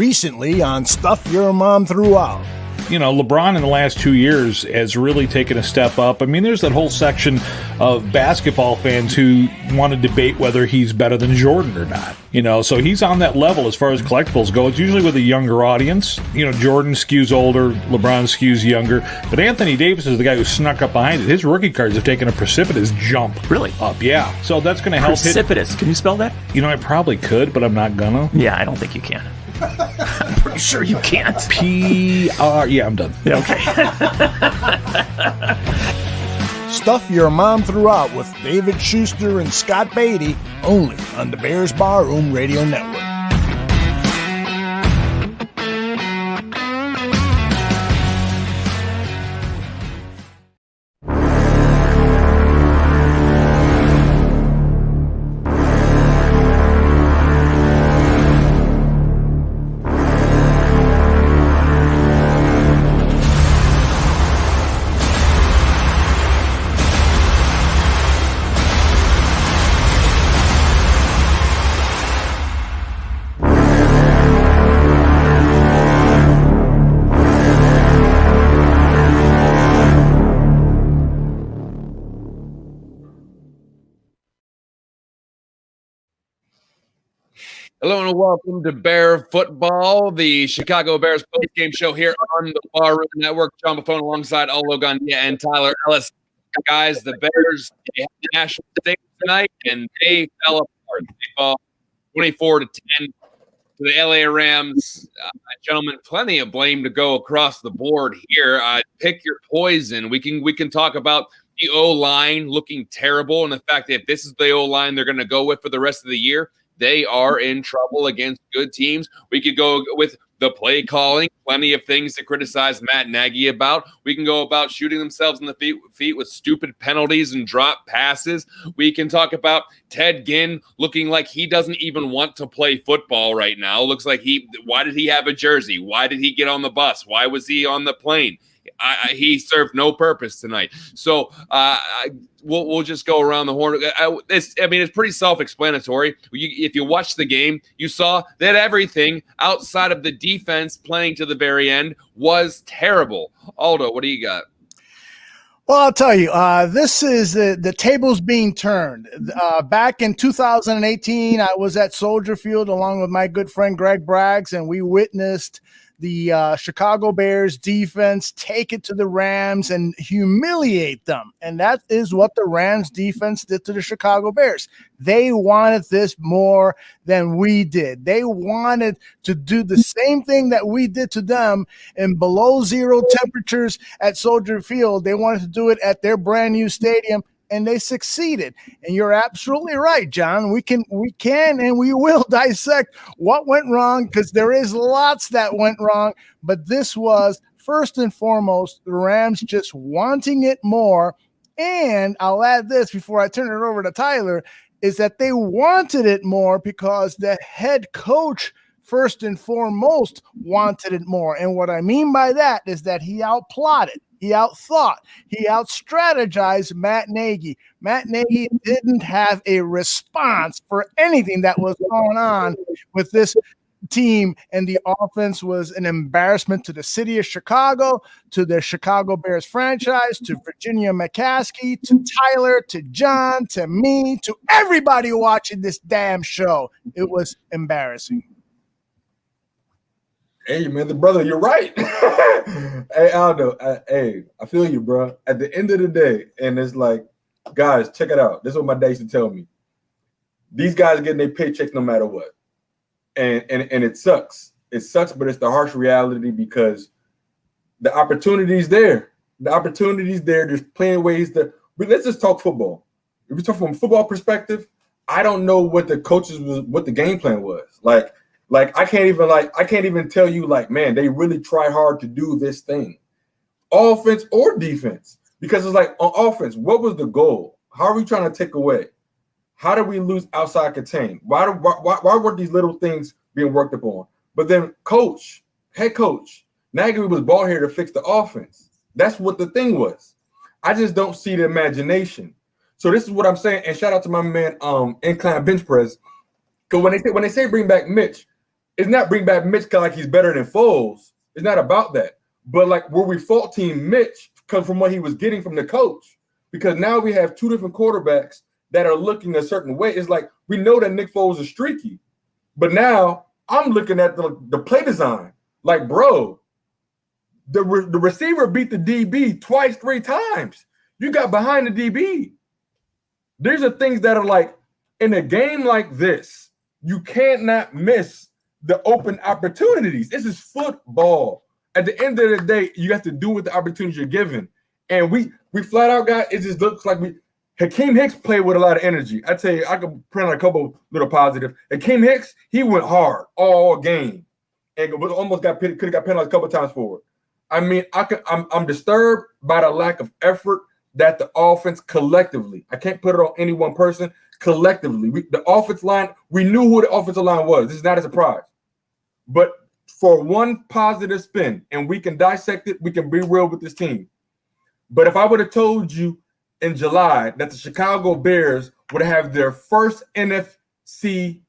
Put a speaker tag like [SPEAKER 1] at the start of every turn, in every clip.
[SPEAKER 1] recently on Stuff Your Mom Threw Out.
[SPEAKER 2] You know, LeBron in the last 2 years has really taken a step up. I mean, there's that whole section of basketball fans who want to debate whether he's better than Jordan or not. You know, so he's on that level as far as collectibles go. It's usually with a younger audience. You know, Jordan skews older, LeBron skews younger. But Anthony Davis is the guy who snuck up behind it. His rookie cards have taken a precipitous jump.
[SPEAKER 3] Really?
[SPEAKER 2] Up, yeah. So that's going to help.
[SPEAKER 3] Precipitous. Can you spell that?
[SPEAKER 2] You know, I probably could, but I'm not gonna.
[SPEAKER 3] Yeah, I don't think you can. I'm pretty sure you can't.
[SPEAKER 2] P-R... Yeah, I'm done.
[SPEAKER 3] Yeah, okay.
[SPEAKER 1] Stuff Your Mom Threw Out with David Schuster and Scott Beatty, only on the Bears Barroom Radio Network.
[SPEAKER 4] Hello and welcome to Bear Football, the Chicago Bears post-game show here on the Barroom Network. John Buffone alongside Olo Gandia and Tyler Ellis. Guys, the Bears they had the national stage tonight, and they fell apart. They fell 24-10 to the LA Rams. Gentlemen, plenty of blame to go across the board here. Pick your poison. We can talk about the O-line looking terrible and the fact that if this is the O-line they're going to go with for the rest of the year, they are in trouble against good teams. We could go with the play calling, plenty of things to criticize Matt Nagy about. We can go about shooting themselves in the feet with stupid penalties and drop passes. We can talk about Ted Ginn looking like he doesn't even want to play football right now. Looks like why did he have a jersey? Why did he get on the bus? Why was he on the plane? He served no purpose tonight. So we'll just go around the horn. It's pretty self-explanatory. If you watch the game, you saw that everything outside of the defense playing to the very end was terrible. Aldo, what do you got?
[SPEAKER 1] Well, I'll tell you, this is the tables being turned. Back in 2018, I was at Soldier Field along with my good friend Greg Braggs, and we witnessed the Chicago Bears defense take it to the Rams and humiliate them. And that is what the Rams defense did to the Chicago Bears. They wanted this more than we did. They wanted to do the same thing that we did to them in below zero temperatures at Soldier Field. They wanted to do it at their brand new stadium, and they succeeded. And you're absolutely right, John. We can and we will dissect what went wrong, because there is lots that went wrong. But this was, first and foremost, the Rams just wanting it more. And I'll add this before I turn it over to Tyler, is that they wanted it more because the head coach, first and foremost, wanted it more. And what I mean by that is that he outplotted. He outthought. He outstrategized Matt Nagy. Matt Nagy didn't have a response for anything that was going on with this team, and the offense was an embarrassment to the city of Chicago, to the Chicago Bears franchise, to Virginia McCaskey, to Tyler, to John, to me, to everybody watching this damn show. It was embarrassing.
[SPEAKER 5] Hey, man, brother, you're right. Hey, Aldo, I feel you, bro. At the end of the day, and it's like, guys, check it out. This is what my dad used to tell me. These guys are getting their paychecks no matter what. And it sucks. It sucks, but it's the harsh reality, because the opportunity's there. The opportunity's there. There's plenty of ways to – let's just talk football. If we talk from a football perspective, I don't know what the what the game plan was. Like I can't even tell you, like, man, they really try hard to do this thing, offense or defense, because it's like on offense, what was the goal? How are we trying to take away? How did we lose outside contain? Why weren't these little things being worked upon? But then head coach, Nagy was brought here to fix the offense. That's what the thing was. I just don't see the imagination. So this is what I'm saying. And shout out to my man, Incline Bench Press. Because when they say bring back Mitch, it's not bring back Mitch because like he's better than Foles. It's not about that. But like where we faulting Mitch comes from what he was getting from the coach. Because now we have two different quarterbacks that are looking a certain way. It's like we know that Nick Foles is streaky. But now I'm looking at the play design. Like, bro, the receiver beat the DB twice, 3 times. You got behind the DB. These are things that are like, in a game like this, you can't not miss the open opportunities. This is football. At the end of the day, you have to do with the opportunities you're given. And we flat out got, it just looks like Hakeem Hicks played with a lot of energy. I tell you, I could print out a couple little positive. Hakeem Hicks, he went hard all game. And almost could have got penalized a couple times for it. I mean, I'm disturbed by the lack of effort that the offense collectively, I can't put it on any one person, collectively. The offensive line, we knew who the offensive line was. This is not a surprise. But for one positive spin, and we can dissect it, we can be real with this team. But if I would have told you in July that the Chicago Bears would have their first NFC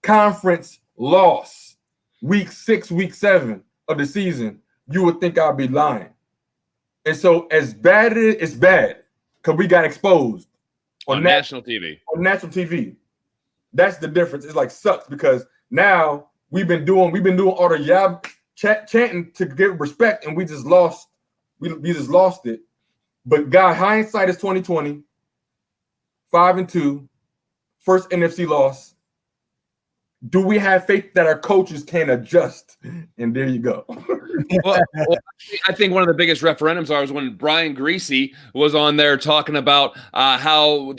[SPEAKER 5] conference loss week 6, week 7 of the season, you would think I'd be lying. And so as bad as it's bad, because we got exposed
[SPEAKER 4] on national TV.
[SPEAKER 5] On national TV. That's the difference. It's like sucks because now we've been doing all the chanting to get respect, and we just lost. We just lost it. But God, hindsight is 2020. 5-2, first NFC loss. Do we have faith that our coaches can adjust? And there you go.
[SPEAKER 4] well, I think one of the biggest referendums was when Brian Greasy was on there talking about how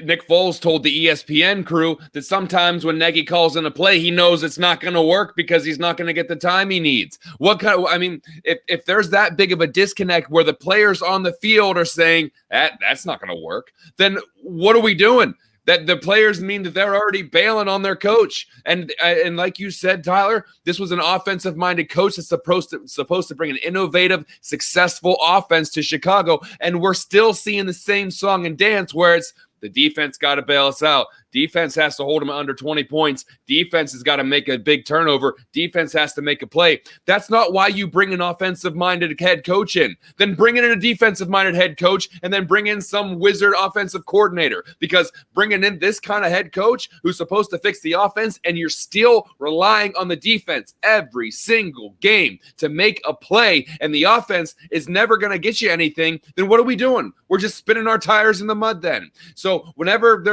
[SPEAKER 4] Nick Foles told the ESPN crew that sometimes when Nagy calls in a play, he knows it's not going to work because he's not going to get the time he needs. If there's that big of a disconnect where the players on the field are saying that's not going to work, then what are we doing? That the players mean that they're already bailing on their coach. And like you said, Tyler, this was an offensive-minded coach that's supposed to bring an innovative, successful offense to Chicago. And we're still seeing the same song and dance where it's the defense got to bail us out. Defense has to hold them under 20 points. Defense has got to make a big turnover. Defense has to make a play. That's not why you bring an offensive-minded head coach in. Then bring in a defensive-minded head coach and then bring in some wizard offensive coordinator, because bringing in this kind of head coach who's supposed to fix the offense and you're still relying on the defense every single game to make a play and the offense is never going to get you anything, then what are we doing? We're just spinning our tires in the mud then. So whenever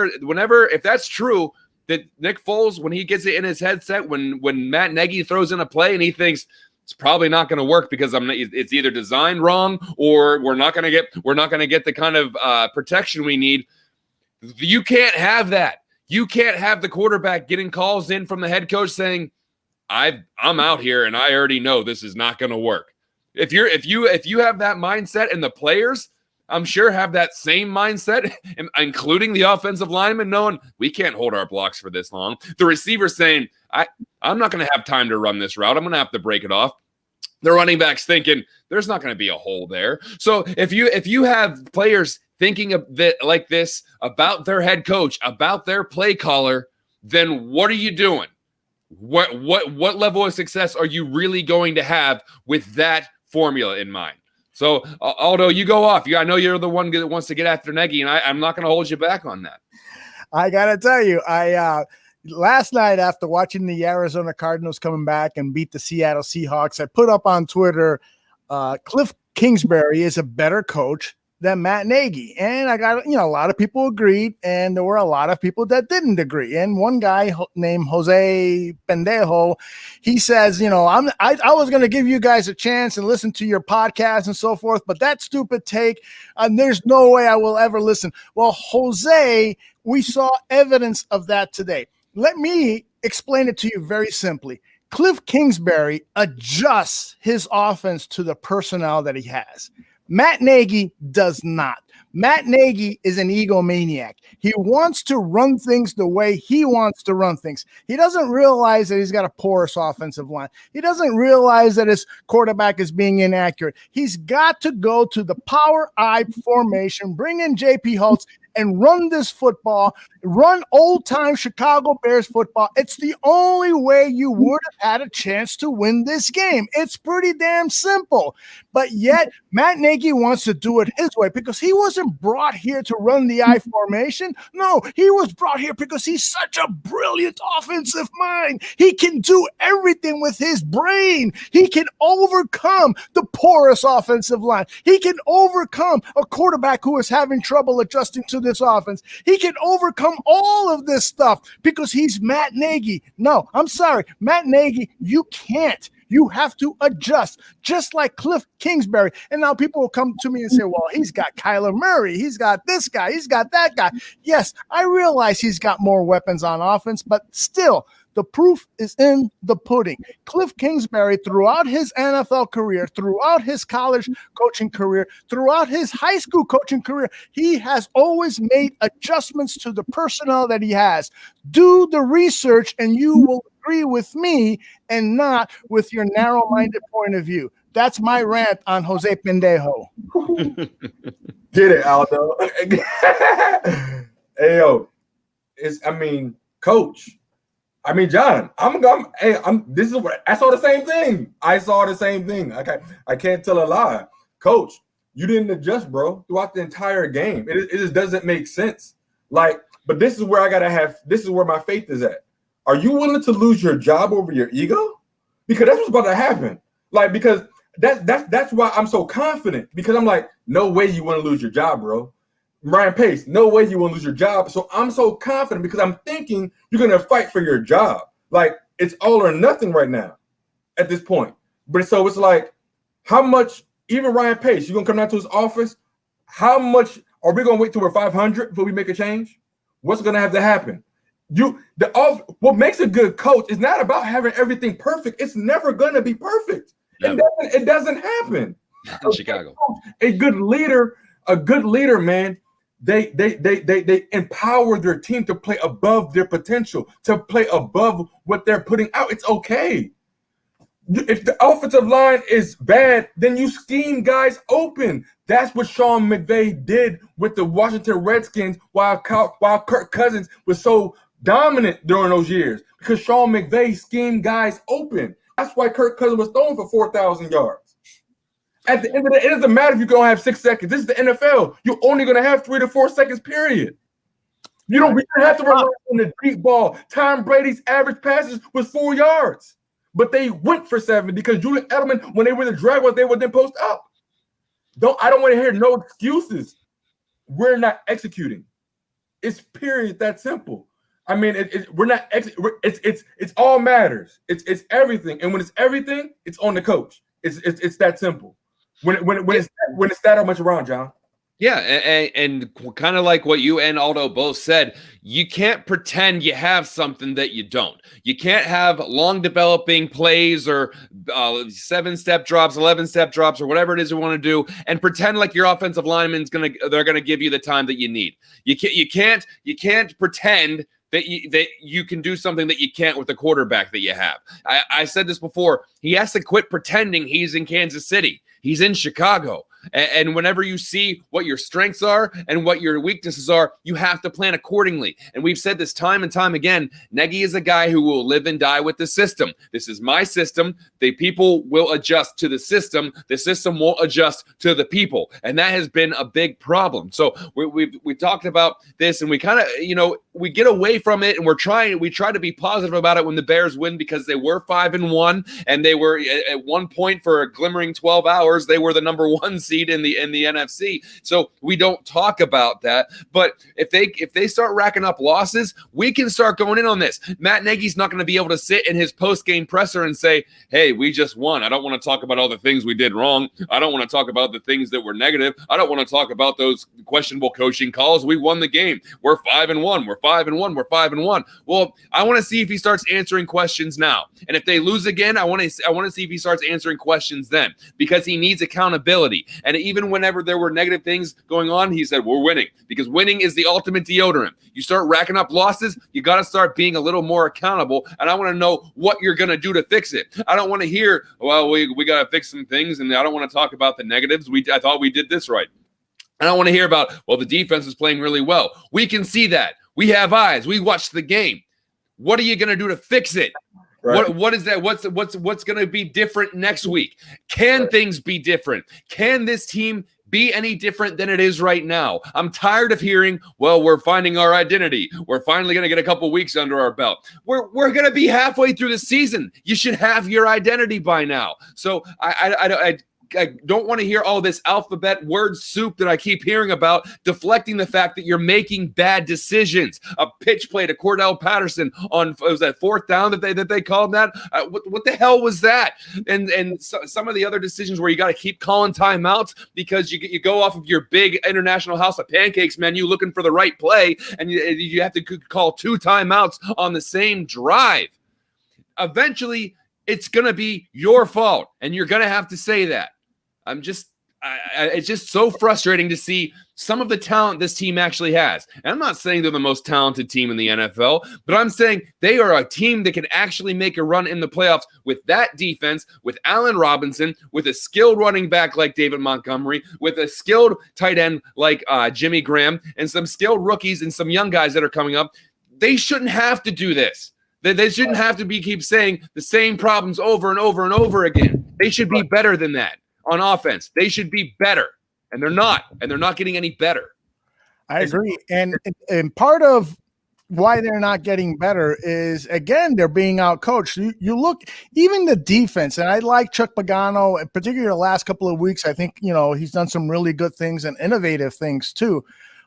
[SPEAKER 4] if that's true, that Nick Foles, when he gets it in his headset, when Matt Nagy throws in a play and he thinks it's probably not going to work because it's either designed wrong or we're not going to get the kind of protection we need. You can't have that. You can't have the quarterback getting calls in from the head coach saying, I'm out here and I already know this is not going to work. If you have that mindset, and the players, I'm sure, have that same mindset, including the offensive lineman, knowing we can't hold our blocks for this long. The receiver saying, I'm not going to have time to run this route. I'm going to have to break it off. The running backs thinking there's not going to be a hole there. So if you have players thinking of like this about their head coach, about their play caller, then what are you doing? What level of success are you really going to have with that formula in mind? So, Aldo, you go off. I know you're the one that wants to get after Nagy, and I'm not going to hold you back on that.
[SPEAKER 1] I got to tell you, last night after watching the Arizona Cardinals coming back and beat the Seattle Seahawks, I put up on Twitter, Cliff Kingsbury is a better coach than Matt Nagy. And I got, a lot of people agreed, and there were a lot of people that didn't agree. And one guy named Jose Pendejo, he says, I was going to give you guys a chance and listen to your podcast and so forth, but that stupid take, there's no way I will ever listen. Well, Jose, we saw evidence of that today. Let me explain it to you very simply. Cliff Kingsbury adjusts his offense to the personnel that he has. Matt Nagy does not. Matt Nagy is an egomaniac. He wants to run things the way he wants to run things. He doesn't realize that he's got a porous offensive line. He doesn't realize that his quarterback is being inaccurate. He's got to go to the power I formation, bring in J.P. Holtz, and run this football, run old-time Chicago Bears football. It's the only way you would have had a chance to win this game. It's pretty damn simple. But yet, Matt Nagy wants to do it his way because he wasn't brought here to run the I formation. No, he was brought here because he's such a brilliant offensive mind. He can do everything with his brain. He can overcome the porous offensive line. He can overcome a quarterback who is having trouble adjusting to this offense. He can overcome all of this stuff because he's Matt Nagy. No, I'm sorry. Matt Nagy, you can't. You have to adjust, just like Cliff Kingsbury. And now people will come to me and say, well, he's got Kyler Murray. He's got this guy. He's got that guy. Yes, I realize he's got more weapons on offense, but still, the proof is in the pudding. Cliff Kingsbury, throughout his NFL career, throughout his college coaching career, throughout his high school coaching career, he has always made adjustments to the personnel that he has. Do the research and you will agree with me and not with your narrow-minded point of view. That's my rant on Jose Pendejo.
[SPEAKER 5] Get it, Aldo. Hey, yo, Coach. John, this is what I saw the same thing. I can't tell a lie. Coach, you didn't adjust, bro, throughout the entire game. It just doesn't make sense. But this is where this is where my faith is at. Are you willing to lose your job over your ego? Because that's what's about to happen. Because that's why I'm so confident. Because I'm like, no way you want to lose your job, bro. Ryan Pace, no way you want to lose your job. So I'm so confident because I'm thinking you're going to fight for your job. It's all or nothing right now at this point. But so it's like, how much, even Ryan Pace, you're going to come down to his office? How much are we going to wait till we're 500 before we make a change? What's going to have to happen? What makes a good coach is not about having everything perfect. It's never going to be perfect. It doesn't happen.
[SPEAKER 4] In Chicago.
[SPEAKER 5] A good leader, man, they empower their team to play above their potential, to play above what they're putting out. It's okay. If the offensive line is bad, then you scheme guys open. That's what Sean McVay did with the Washington Redskins while Kirk Cousins was so dominant during those years, because Sean McVay schemed guys open. That's why Kirk Cousins was throwing for 4,000 yards. At the end of the day, it doesn't matter if you're going to have 6 seconds. This is the NFL. You're only going to have 3 to 4 seconds, period. We don't have to rely on the deep ball. Tom Brady's average passes was 4 yards, but they went for 7 because Julian Edelman, when they were in the drag, they would then post up. I don't want to hear no excuses. We're not executing. It's period that simple. We're not. It's all matters. It's everything, and when it's everything, it's on the coach. It's that simple. When it's that much around, John.
[SPEAKER 4] Yeah, and kind of like what you and Aldo both said, you can't pretend you have something that you don't. You can't have long developing plays or 7-step drops, 11-step drops, or whatever it is you want to do, and pretend like your offensive lineman's they're gonna give you the time that you need. You can't pretend that you can do something that you can't with the quarterback that you have. I said this before. He has to quit pretending he's in Kansas City. He's in Chicago. And whenever you see what your strengths are and what your weaknesses are, you have to plan accordingly. And we've said this time and time again. Nagy is a guy who will live and die with the system. This is my system. The people will adjust to the system. The system won't adjust to the people. And that has been a big problem. So we talked about this, and we kind of, we get away from it, and we try to be positive about it when the Bears win, because they were 5-1, and they were at one point for a glimmering 12 hours, they were the number 1 seed in the NFC. So we don't talk about that. But if they start racking up losses, we can start going in on this. Matt Nagy's not going to be able to sit in his post-game presser and say, hey, we just won. I don't want to talk about all the things we did wrong. I don't want to talk about the things that were negative. I don't want to talk about those questionable coaching calls. We won the game. We're 5-1. We're 5-1. We're 5-1. Well, I want to see if he starts answering questions now. And if they lose again, I want to see if he starts answering questions then, because he needs accountability. And even whenever there were negative things going on, he said, we're winning, because winning is the ultimate deodorant. You start racking up losses, you got to start being a little more accountable. And I want to know what you're going to do to fix it. I don't want to hear, well, we got to fix some things, and I don't want to talk about the negatives. I thought we did this right. I don't want to hear about, well, the defense is playing really well. We can see that. We have eyes. We watched the game. What are you going to do to fix it? Right. What is that? What's going to be different next week? Can things be different? Can this team be any different than it is right now? I'm tired of hearing, well, we're finding our identity. We're finally going to get a couple weeks under our belt. We're going to be halfway through the season. You should have your identity by now. So I don't want to hear all this alphabet word soup that I keep hearing about, deflecting the fact that you're making bad decisions. A pitch play to Cordell Patterson on, was that fourth down that they called that? What the hell was that? And so, some of the other decisions where you got to keep calling timeouts because you go off of your big International House of Pancakes menu looking for the right play, and you have to call 2 timeouts on the same drive. Eventually, it's going to be your fault, and you're going to have to say that. It's just so frustrating to see some of the talent this team actually has. And I'm not saying they're the most talented team in the NFL, but I'm saying they are a team that can actually make a run in the playoffs with that defense, with Allen Robinson, with a skilled running back like David Montgomery, with a skilled tight end like Jimmy Graham, and some skilled rookies and some young guys that are coming up. They shouldn't have to do this. They shouldn't have to keep saying the same problems over and over and over again. They should be better than that. On offense, they should be better, and they're not getting any better.
[SPEAKER 1] I agree, and part of why they're not getting better is, again, they're being outcoached. You look, even the defense, and I like Chuck Pagano, particularly the last couple of weeks. I think he's done some really good things and innovative things too.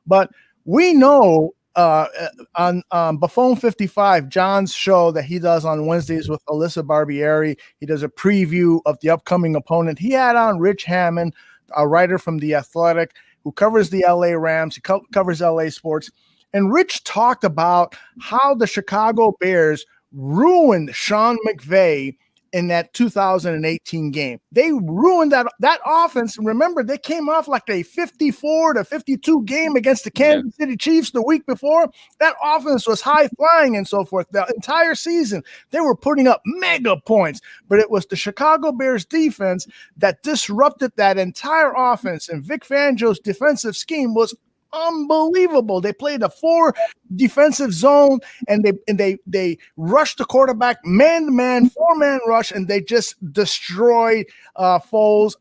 [SPEAKER 1] But we know on Buffon 55, John's show that he does on Wednesdays with Alyssa Barbieri, he does a preview of the upcoming opponent. He had on Rich Hammond, a writer from The Athletic, who covers the LA Rams, he covers LA sports. And Rich talked about how the Chicago Bears ruined Sean McVay in that 2018 game. They ruined that offense. Remember, they came off like a 54-52 game against the Kansas City Chiefs the week before. That offense was high flying and so forth. The entire season, they were putting up mega points, but it was the Chicago Bears defense that disrupted that entire offense. And Vic Fangio's defensive scheme was unbelievable. They played a 4 defensive zone, and they rushed the quarterback man-to-man, 4-man rush, and they just destroyed Foles.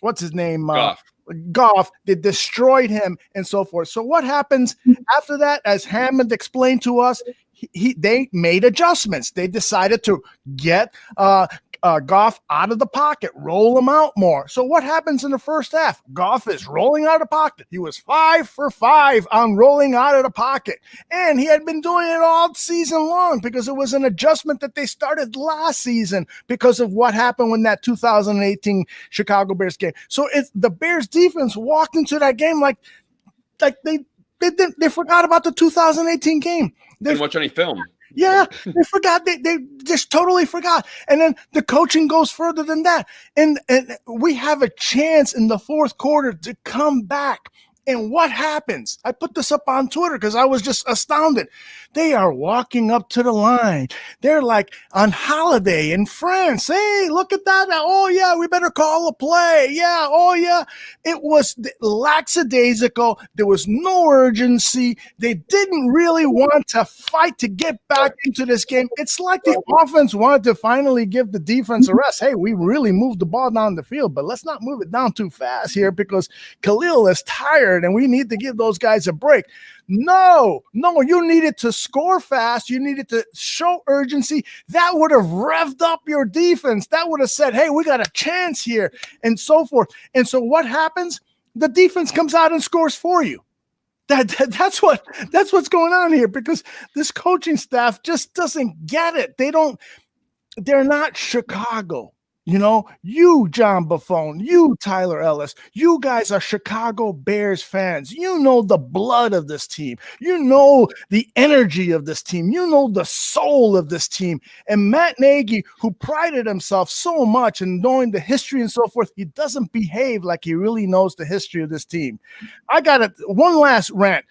[SPEAKER 1] What's his name? Goff. They destroyed him and so forth. So what happens after that? As Hammond explained to us, they made adjustments. They decided to get Goff out of the pocket, roll him out more. So what happens in the first half? Goff is rolling out of the pocket. He was 5 for 5 on rolling out of the pocket. And he had been doing it all season long because it was an adjustment that they started last season because of what happened when that 2018 Chicago Bears game. So the Bears defense walked into that game like they forgot about the 2018 game.
[SPEAKER 4] They didn't watch any film.
[SPEAKER 1] Yeah, they forgot. They just totally forgot. And then the coaching goes further than that. And we have a chance in the fourth quarter to come back. And what happens? I put this up on Twitter because I was just astounded. They are walking up to the line. They're like on holiday in France. Hey, look at that. Oh, yeah, we better call a play. Yeah, oh, yeah. It was lackadaisical. There was no urgency. They didn't really want to fight to get back into this game. It's like the offense wanted to finally give the defense a rest. Hey, we really moved the ball down the field, but let's not move it down too fast here because Khalil is tired and we need to give those guys a break. No, you needed to score fast. You needed to show urgency. That would have revved up your defense. That would have said, hey, we got a chance here and so forth. And so what happens? The defense comes out and scores for you. That's what's going on here because this coaching staff just doesn't get it. They're not Chicago. You, John Buffon, you, Tyler Ellis, you guys are Chicago Bears fans. You know the blood of this team. You know the energy of this team. You know the soul of this team. And Matt Nagy, who prided himself so much in knowing the history and so forth, he doesn't behave like he really knows the history of this team. I got one last rant.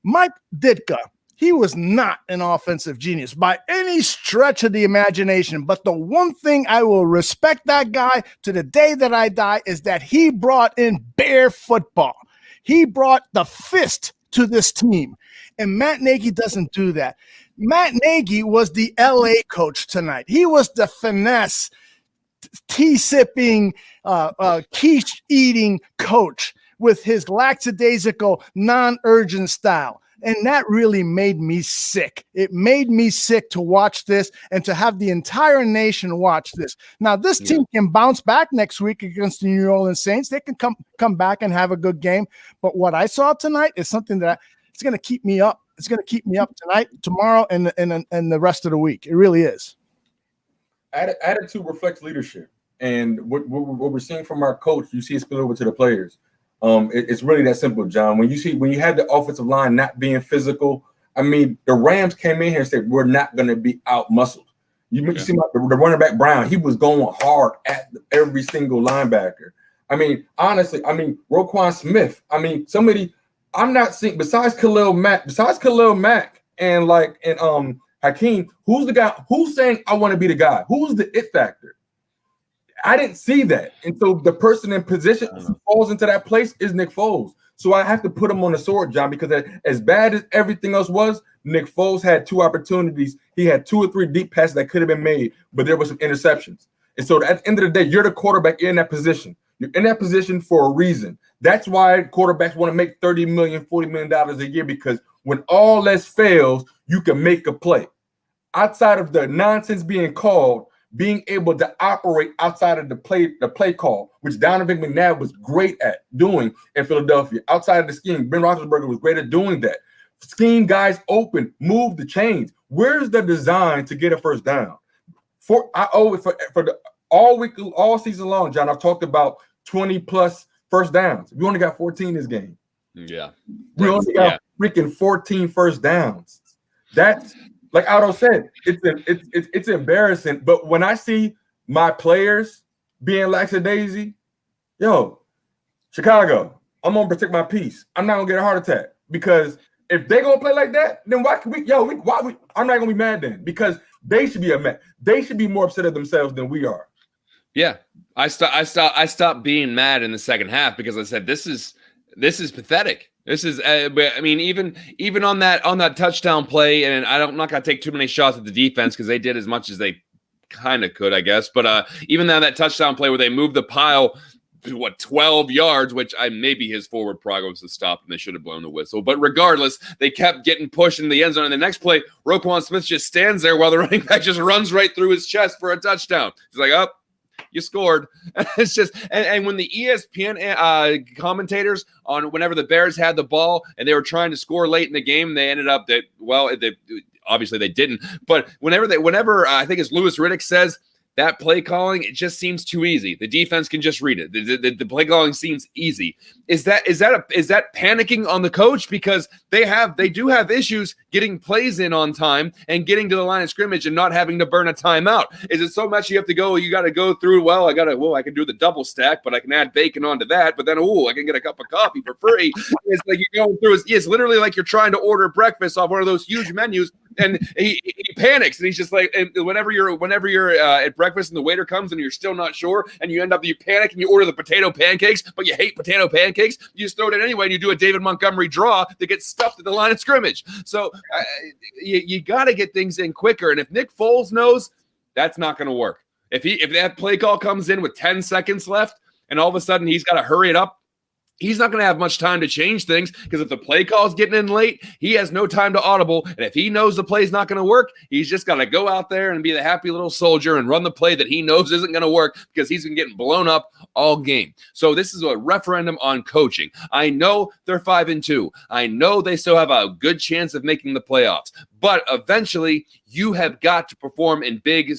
[SPEAKER 1] Mike Ditka He was not an offensive genius by any stretch of the imagination. But the one thing I will respect that guy to the day that I die is that he brought in Bear football. He brought the fist to this team. And Matt Nagy doesn't do that. Matt Nagy was the LA coach tonight. He was the finesse, tea-sipping, quiche-eating coach with his lackadaisical, non-urgent style. And that really made me sick. It made me sick to watch this and to have the entire nation watch this. Now, this team can bounce back next week against the New Orleans Saints. They can come back and have a good game. But what I saw tonight is something that it's going to keep me up. It's going to keep me up tonight, tomorrow, and the rest of the week. It really is.
[SPEAKER 5] Attitude reflects leadership. And what we're seeing from our coach, you see it spill over to the players. It's really that simple, John. When you had the offensive line not being physical, I mean, the Rams came in here and said, we're not going to be out-muscled. You see the running back Brown, he was going hard at every single linebacker. I mean, honestly, Roquan Smith, I'm not seeing, besides Khalil Mack and Hakeem, who's the guy, who's saying I want to be the guy? Who's the it factor? I didn't see that. And so the person in position falls into that place is Nick Foles. So I have to put him on the sword, John, because as bad as everything else was, Nick Foles had 2 opportunities. He had 2 or 3 deep passes that could have been made, but there were some interceptions. And so at the end of the day, you're the quarterback in that position. You're in that position for a reason. That's why quarterbacks want to make $30 million, $40 million a year, because when all else fails, you can make a play. Outside of the nonsense being called, being able to operate outside of the play call, which Donovan McNabb was great at doing in Philadelphia. Outside of the scheme, Ben Roethlisberger was great at doing that. Scheme guys open, move the chains. Where's the design to get a first down? All season long, John, I've talked about 20 plus first downs. We only got 14 this game.
[SPEAKER 4] Yeah.
[SPEAKER 5] We only got freaking 14 first downs. That's, like Otto said, it's embarrassing. But when I see my players being lackadaisy, Chicago, I'm gonna protect my peace. I'm not gonna get a heart attack, because if they gonna play like that, then why can we? I'm not gonna be mad then, because they should be They should be more upset at themselves than we are.
[SPEAKER 4] Yeah, I stopped being mad in the second half, because I said this is pathetic. This is, even on that touchdown play, and I'm not gonna take too many shots at the defense, because they did as much as they kind of could, I guess. But even on that touchdown play where they moved the pile, 12 yards, which maybe his forward progress was stopped and they should have blown the whistle. But regardless, they kept getting pushed in the end zone. And the next play, Roquan Smith just stands there while the running back just runs right through his chest for a touchdown. He's like, oh, you scored. It's just, and when the ESPN commentators on whenever the Bears had the ball and they were trying to score late in the game, they ended up obviously they didn't. But whenever I think as Louis Riddick says, that play calling, it just seems too easy. The defense can just read it. The play calling seems easy. Is that panicking on the coach, because they do have issues getting plays in on time and getting to the line of scrimmage and not having to burn a timeout? Is it so much you got to go through? I can do the double stack, but I can add bacon onto that. But then I can get a cup of coffee for free. It's like you're going through. It's literally like you're trying to order breakfast off one of those huge menus. And he panics, and he's just like, and whenever you're at breakfast and the waiter comes and you're still not sure, and you panic and you order the potato pancakes, but you hate potato pancakes, you just throw it in anyway, and you do a David Montgomery draw that gets stuffed at the line of scrimmage. So you got to get things in quicker. And if Nick Foles knows, that's not going to work. If that play call comes in with 10 seconds left, and all of a sudden he's got to hurry it up, he's not going to have much time to change things, because if the play call is getting in late, he has no time to audible. And if he knows the play's not going to work, he's just got to go out there and be the happy little soldier and run the play that he knows isn't going to work, because he's been getting blown up all game. So this is a referendum on coaching. I know they're 5-2. I know they still have a good chance of making the playoffs, But eventually, you have got to perform in big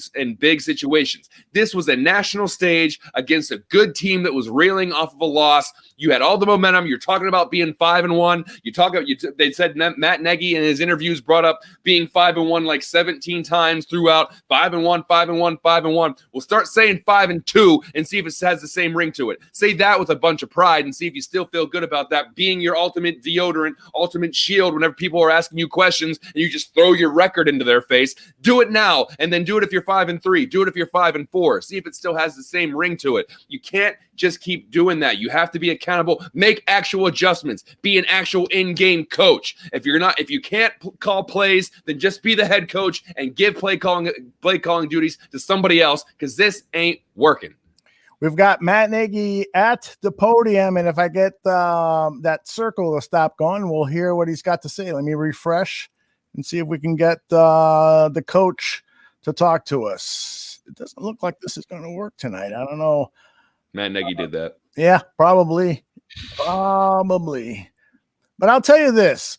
[SPEAKER 4] situations. This was a national stage against a good team that was reeling off of a loss. You had all the momentum. You're talking about being 5-1. They said Matt Nagy in his interviews brought up being 5-1 like 17 times throughout. 5-1, 5-1, 5-1. We'll start saying 5-2 and see if it has the same ring to it. Say that with a bunch of pride and see if you still feel good about that being your ultimate deodorant, ultimate shield whenever people are asking you questions and you just throw your record into their face. Do it now, and then do it if you're 5-3. Do it if you're 5-4. See if it still has the same ring to it. You can't just keep doing that. You have to be accountable. Make actual adjustments. Be an actual in-game coach. If you can't call plays, then just be the head coach and give play calling duties to somebody else, because this ain't working.
[SPEAKER 1] We've got Matt Nagy at the podium, and if I get that circle to stop going, we'll hear what he's got to say. Let me refresh and see if we can get the coach to talk to us. It doesn't look like this is going to work tonight. I don't know.
[SPEAKER 4] Matt Nagy did that.
[SPEAKER 1] Yeah, probably. But I'll tell you this.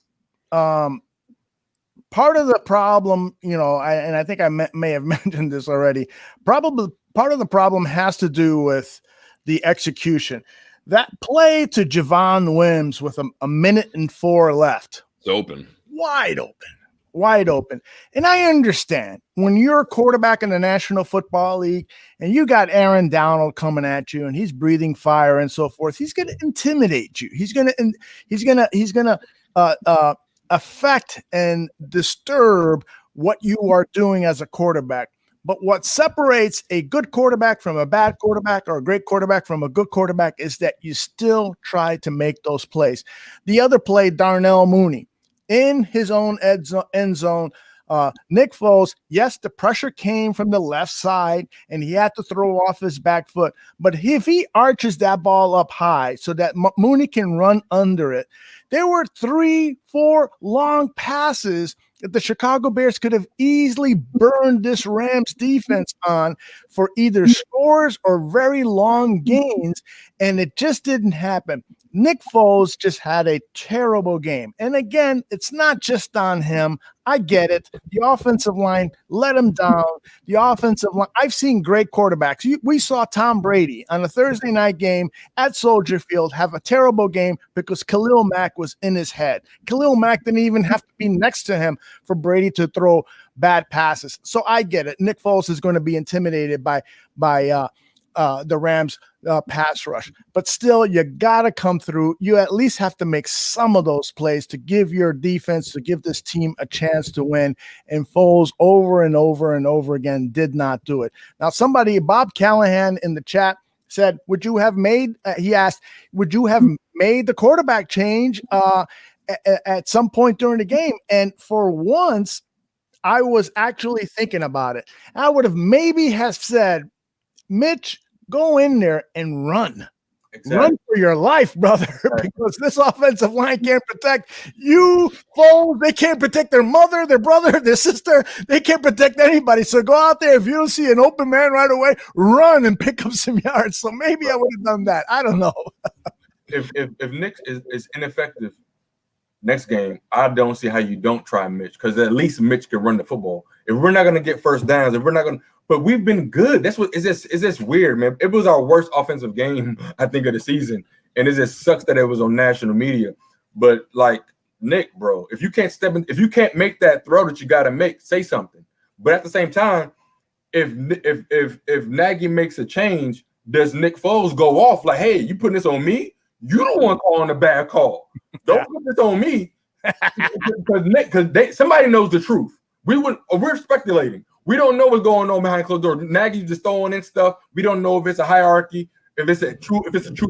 [SPEAKER 1] Part of the problem, I think I may have mentioned this already, probably part of the problem has to do with the execution. That play to Javon Wims with a minute and 4 left.
[SPEAKER 4] It's open.
[SPEAKER 1] Wide open. And I understand when you're a quarterback in the National Football League and you got Aaron Donald coming at you and he's breathing fire and so forth, he's going to intimidate you. He's going to affect and disturb what you are doing as a quarterback. But what separates a good quarterback from a bad quarterback, or a great quarterback from a good quarterback, is that you still try to make those plays. The other play, Darnell Mooney, in his own end zone, Nick Foles, yes, the pressure came from the left side, and he had to throw off his back foot. But if he arches that ball up high so that Mooney can run under it, there were 3-4 long passes that the Chicago Bears could have easily burned this Rams defense on for either scores or very long gains, and it just didn't happen. Nick Foles just had a terrible game. And again, it's not just on him. I get it. The offensive line let him down. The offensive line, I've seen great quarterbacks. We saw Tom Brady on a Thursday night game at Soldier Field have a terrible game because Khalil Mack was in his head. Khalil Mack didn't even have to be next to him for Brady to throw bad passes. So I get it. Nick Foles is going to be intimidated by the Rams pass rush, but still you got to come through. You at least have to make some of those plays to give your defense, to give this team a chance to win. And Foles over and over and over again did not do it. Now, Bob Callahan in the chat said, would you have made the quarterback change at some point during the game? And for once, I was actually thinking about it. I would have maybe said, Mitch, go in there and run. Exactly. Run for your life, brother, because this offensive line can't protect you. Foles, they can't protect their mother, their brother, their sister. They can't protect anybody. So go out there. If you don't see an open man right away, run and pick up some yards. So maybe I would have done that. I don't know.
[SPEAKER 5] If Nick is ineffective next game, I don't see how you don't try Mitch, because at least Mitch can run the football. If we're not going to get first downs, but we've been good. That's what is this weird, man. It was our worst offensive game, I think, of the season. And it just sucks that it was on national media. But like, Nick, bro, if you can't if you can't make that throw that you gotta make, say something. But at the same time, if Nagy makes a change, does Nick Foles go off like, hey, you putting this on me? You don't want calling a bad call. Don't put this on me. Because somebody knows the truth. We're speculating. We don't know what's going on behind closed doors. Nagy's just throwing in stuff. We don't know if it's a hierarchy, if it's a true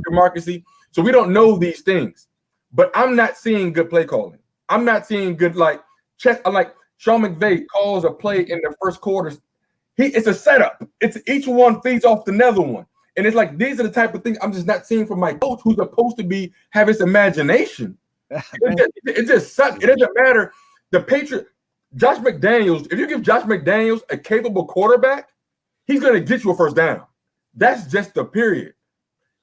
[SPEAKER 5] democracy. So we don't know these things. But I'm not seeing good play calling. I'm not seeing good like Sean McVay calls a play in the first quarter. It's a setup. It's each one feeds off the other one. And it's like these are the type of things I'm just not seeing from my coach, who's supposed to have his imagination. It just sucks. It doesn't matter. The Patriots. Josh McDaniels, if you give Josh McDaniels a capable quarterback, he's going to get you a first down. That's just the period.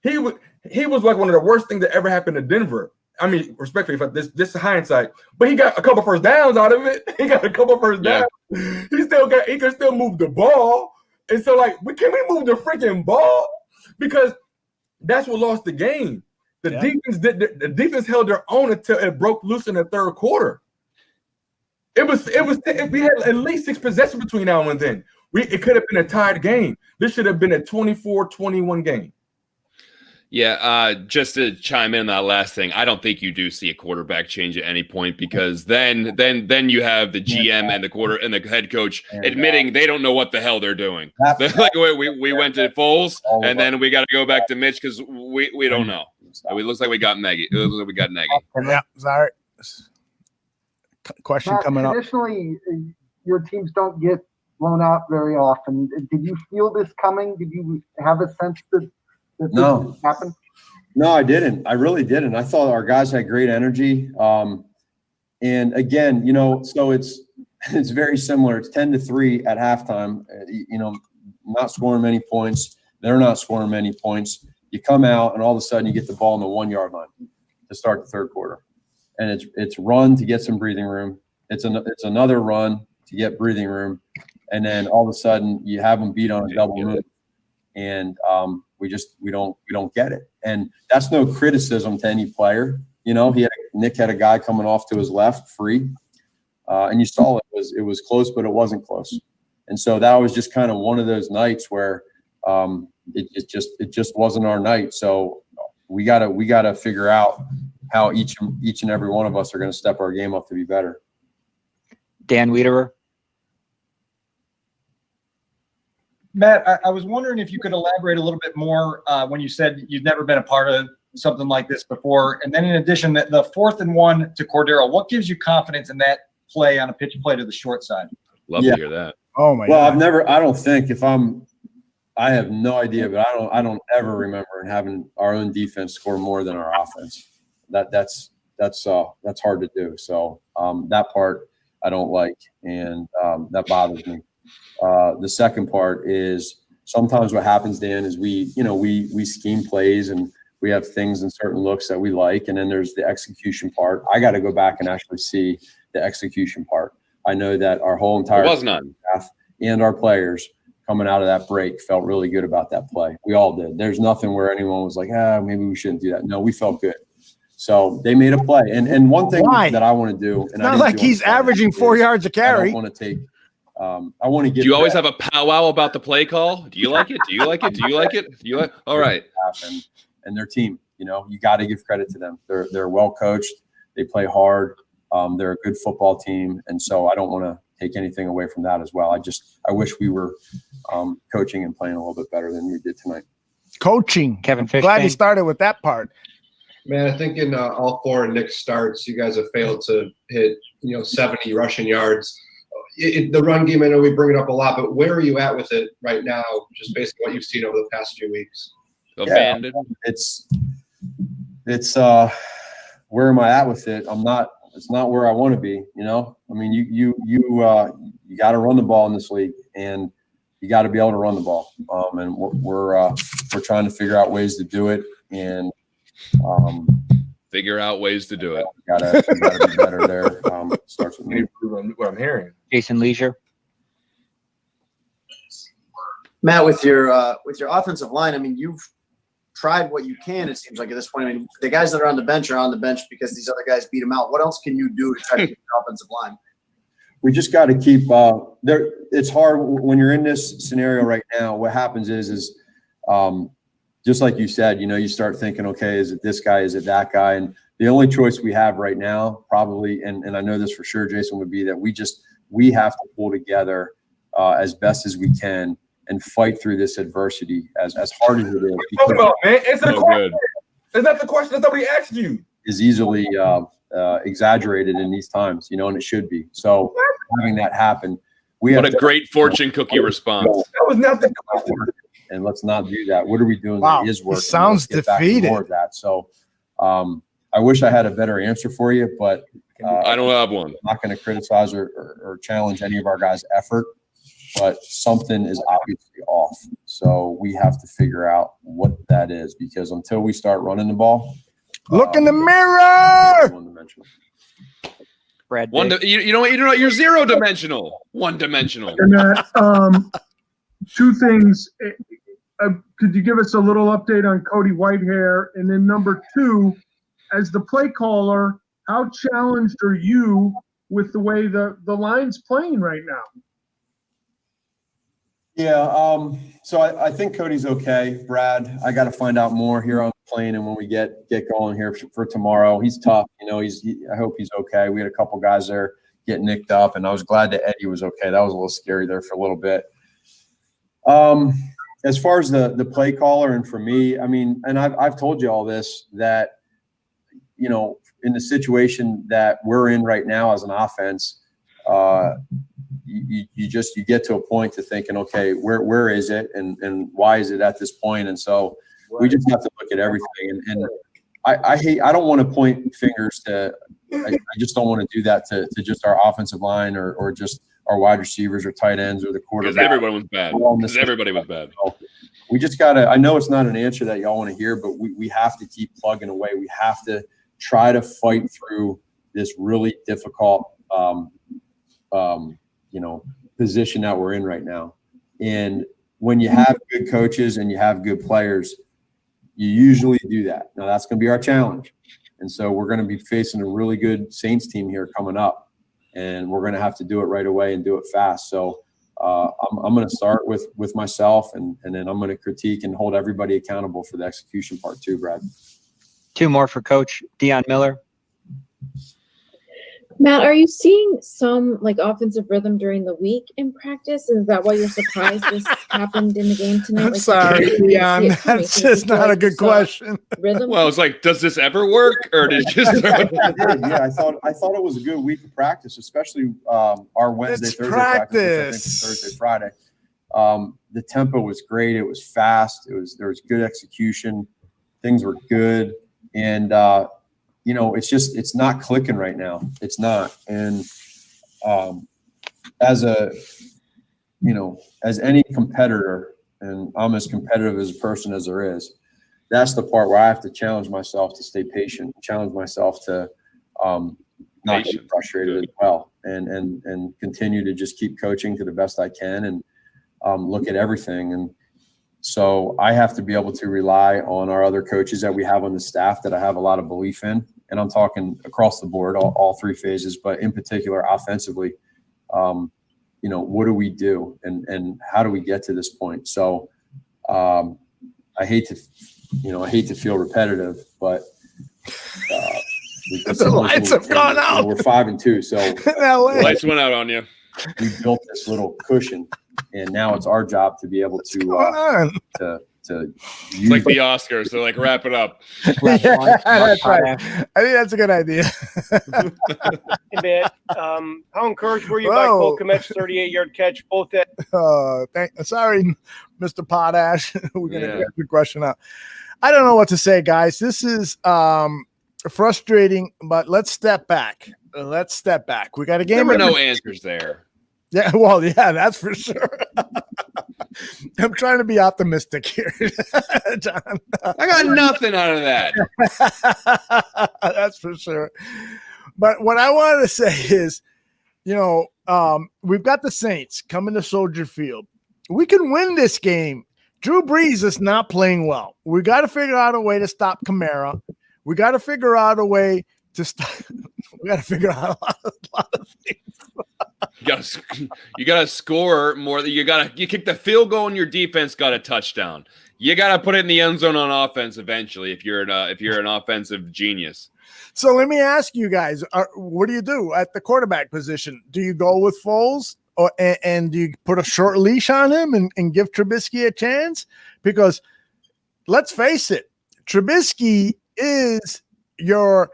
[SPEAKER 5] He was like one of the worst things that ever happened to Denver I mean, respectfully, this is hindsight, but he got a couple first downs out of it. He got a couple first downs. He can still move the ball. And so, like, can we move the freaking ball? Because that's what lost the game. The defense held their own until it broke loose in the third quarter. We had at least 6 possessions between now and then. It could have been a tied game. This should have been a 24-21 game.
[SPEAKER 4] Yeah, just to chime in on that last thing, I don't think you do see a quarterback change at any point, because then you have the GM and the head coach admitting they don't know what the hell they're doing. Like we went to Foles, and then we got to go back to Mitch because we don't know. It looks like we got Nagy.
[SPEAKER 1] Yeah, sorry. Question coming up.
[SPEAKER 6] Traditionally, your teams don't get blown out very often. Did you feel this coming? Did you have a sense that this would happen?
[SPEAKER 7] No, I didn't. I really didn't. I thought our guys had great energy. And again, so it's very similar. It's 10-3 at halftime. Not scoring many points. They're not scoring many points. You come out and all of a sudden you get the ball on the 1-yard line to start the third quarter. And it's run to get some breathing room. It's another run to get breathing room. And then all of a sudden you have them beat on a double move. And we don't get it. And that's no criticism to any player. Nick had a guy coming off to his left free. And you saw it was close, but it wasn't close. And so that was just kind of one of those nights where it just wasn't our night. So we gotta figure out how each and every one of us are going to step our game up to be better.
[SPEAKER 8] Dan Wiederer.
[SPEAKER 9] Matt, I was wondering if you could elaborate a little bit more when you said you've never been a part of something like this before. And then in addition, the 4th and 1 to Cordero, what gives you confidence in that play on a pitch play to the short side?
[SPEAKER 4] Love to hear that.
[SPEAKER 1] Oh my
[SPEAKER 7] God. I don't think I have no idea, but I don't ever remember having our own defense score more than our offense. That's hard to do. So that part I don't like, and that bothers me. The second part is sometimes what happens, Dan, is we scheme plays and we have things and certain looks that we like, and then there's the execution part. I got to go back and actually see the execution part. I know that our whole entire staff and our players coming out of that break felt really good about that play. We all did. There's nothing where anyone was like, maybe we shouldn't do that. No, we felt good. So they made a play. And one thing that I want to do, and
[SPEAKER 1] it's not like he's averaging 4 yards a carry.
[SPEAKER 7] I want to take. I want to get.
[SPEAKER 4] Do you always have a powwow about the play call? Do you like it? Do you like it? Do you like it? Do you like? All right.
[SPEAKER 7] And their team, you got to give credit to them. They're well coached. They play hard. They're a good football team, and so I don't want to take anything away from that as well. I wish we were coaching and playing a little bit better than we did tonight.
[SPEAKER 1] Coaching,
[SPEAKER 8] Kevin Fish.
[SPEAKER 1] Glad you started with that part.
[SPEAKER 10] Man, I think in all 4 of Nick's starts, you guys have failed to hit 70 rushing yards. The run game, I know we bring it up a lot, but where are you at with it right now, just based on what you've seen over the past few weeks?
[SPEAKER 4] Abandoned.
[SPEAKER 7] It's where am I at with it? It's not where I want to be. I mean, you got to run the ball in this league, and you got to be able to run the ball. And we're trying to figure out ways to do it, and
[SPEAKER 4] figure out ways to do it.
[SPEAKER 7] Gotta be better there. Starts with me.
[SPEAKER 5] What I'm hearing.
[SPEAKER 8] Jason Leisure.
[SPEAKER 11] Matt, with your offensive line, I mean, you've tried what you can, it seems like, at this point. I mean, the guys that are on the bench because these other guys beat them out. What else can you do to try to keep the offensive line?
[SPEAKER 7] We just got to keep there. It's hard when you're in this scenario right now. What happens is just like you said, you start thinking, okay, is it this guy? Is it that guy? And the only choice we have right now, probably, and I know this for sure, Jason, would be that we have to pull together as best as we can and fight through this adversity as hard as it is.
[SPEAKER 5] Talk about, man. Answer the question. Is that the question that we asked you?
[SPEAKER 7] Is easily exaggerated in these times, and it should be. So having that happen,
[SPEAKER 4] what a great fortune cookie response.
[SPEAKER 5] That was not the question.
[SPEAKER 7] And let's not do that. What are we doing
[SPEAKER 1] Wow,
[SPEAKER 7] that is working?
[SPEAKER 1] He sounds defeated.
[SPEAKER 7] More of that. So I wish I had a better answer for you, but
[SPEAKER 4] I don't have one.
[SPEAKER 7] I'm not going to criticize or challenge any of our guys' effort, but something is obviously off. So we have to figure out what that is, because until we start running the ball,
[SPEAKER 1] Look in the mirror.
[SPEAKER 7] One-dimensional.
[SPEAKER 8] Brad.
[SPEAKER 4] You know what? You're zero dimensional. One dimensional.
[SPEAKER 12] And that, two things. Could you give us a little update on Cody Whitehair? And then number two, as the play caller, how challenged are you with the way the line's playing right now?
[SPEAKER 7] Yeah, so I think Cody's okay. Brad, I got to find out more here on the plane, and when we get going here for tomorrow. He's tough, I hope he's okay. We had a couple guys there get nicked up, and I was glad that Eddie was okay. That was a little scary there for a little bit. As far as the play caller, and for me, I mean, and I've told you all this, that in the situation that we're in right now as an offense, you get to a point to thinking, okay, where is it, and why is it at this point? And so we just have to look at everything. And I don't want to point fingers to. I just don't want to do that to just our offensive line or just our wide receivers or tight ends or the quarterback.
[SPEAKER 4] Because everyone was bad. Because everybody was bad.
[SPEAKER 7] So we just gotta. I know it's not an answer that y'all want to hear, but we have to keep plugging away. We have to try to fight through this really difficult position that we're in right now. And when you have good coaches and you have good players, you usually do that. Now that's going to be our challenge. And so we're going to be facing a really good Saints team here coming up, and we're going to have to do it right away and do it fast. So I'm going to start with myself, and then I'm going to critique and hold everybody accountable for the execution part too, Brad.
[SPEAKER 8] Two more for Coach Dion Miller.
[SPEAKER 13] Matt, are you seeing some offensive rhythm during the week in practice? Is that why you're surprised this happened in the game tonight?
[SPEAKER 1] I'm sorry, Dion. That's just not a good question.
[SPEAKER 13] Rhythm?
[SPEAKER 4] Well, it's like, does this ever work, or did it just?
[SPEAKER 7] Yeah, I thought it was a good week of practice, especially our Wednesday, Thursday practice, which I think is Thursday, Friday. The tempo was great. It was fast. There was good execution. Things were good, and it's not clicking right now. It's not. And as any competitor, and I'm as competitive as a person as there is, that's the part where I have to challenge myself to stay patient, challenge myself to not get frustrated as well, and continue to just keep coaching to the best I can, and look at everything. And so I have to be able to rely on our other coaches that we have on the staff that I have a lot of belief in. And I'm talking across the board, all three phases, but in particular offensively, what do we do, and how do we get to this point? So I hate to feel repetitive, but
[SPEAKER 1] the lights have gone out.
[SPEAKER 7] We're 5-2, so
[SPEAKER 4] lights went out on you.
[SPEAKER 7] We built this little cushion, and now it's our job to be able to
[SPEAKER 4] It's like the Oscars. They're like, wrap it up.
[SPEAKER 1] Yeah, that's right. I think that's a good idea.
[SPEAKER 14] Hey, man, how encouraged were you by Cole Kmet's 38-yard catch? Both at
[SPEAKER 1] sorry, Mr. Potash. We're gonna get the question out. I don't know what to say, guys. This is frustrating, but let's step back. We got a game.
[SPEAKER 4] There were no answers there.
[SPEAKER 1] Yeah, well, yeah, that's for sure. I'm trying to be optimistic here, John.
[SPEAKER 4] I got nothing out of that.
[SPEAKER 1] That's for sure. But what I wanted to say is, we've got the Saints coming to Soldier Field. We can win this game. Drew Brees is not playing well. We got to figure out a way to stop Kamara. We got to figure out a way to stop. We got to figure out a lot of things.
[SPEAKER 4] You gotta score more. You kick the field goal and your defense got a touchdown. You gotta put it in the end zone on offense eventually if you're an offensive genius.
[SPEAKER 1] So let me ask you guys, what do you do at the quarterback position? Do you go with Foles, and do you put a short leash on him and give Trubisky a chance? Because let's face it, Trubisky is your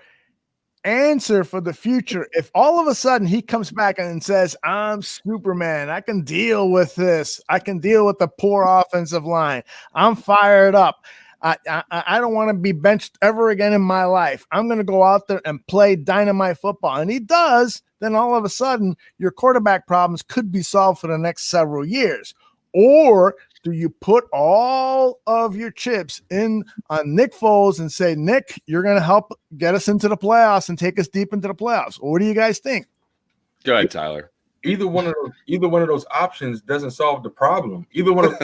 [SPEAKER 1] answer for the future. If all of a sudden he comes back and says, I'm Superman, I can deal with this, I can deal with the poor offensive line, I'm fired up, I don't want to be benched ever again in my life, I'm going to go out there and play dynamite football, and he does, then all of a sudden your quarterback problems could be solved for the next several years. Or do you put all of your chips in on Nick Foles and say, Nick, you're going to help get us into the playoffs and take us deep into the playoffs? What do you guys think?
[SPEAKER 4] Go ahead, Tyler.
[SPEAKER 5] Either one of those options doesn't solve the problem. Either one of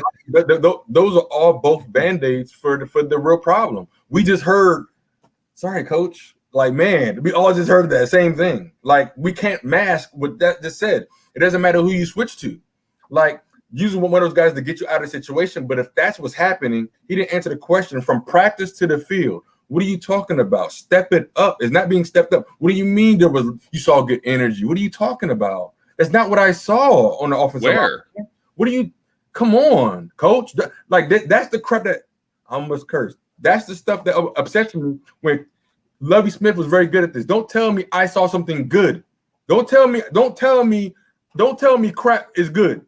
[SPEAKER 5] those are all both band-aids for the real problem. We just heard, sorry, coach. Like, man, we all just heard that same thing. Like, we can't mask what that just said. It doesn't matter who you switch to. Like, using one of those guys to get you out of the situation. But if that's what's happening, he didn't answer the question from practice to the field. What are you talking about? Step it up. It's not being stepped up. What do you mean you saw good energy? What are you talking about? That's not what I saw on the offensive line. What do you – come on, coach. That's the crap that – I almost cursed. That's the stuff that upsets me when Lovie Smith was very good at this. Don't tell me I saw something good. Don't tell me crap is good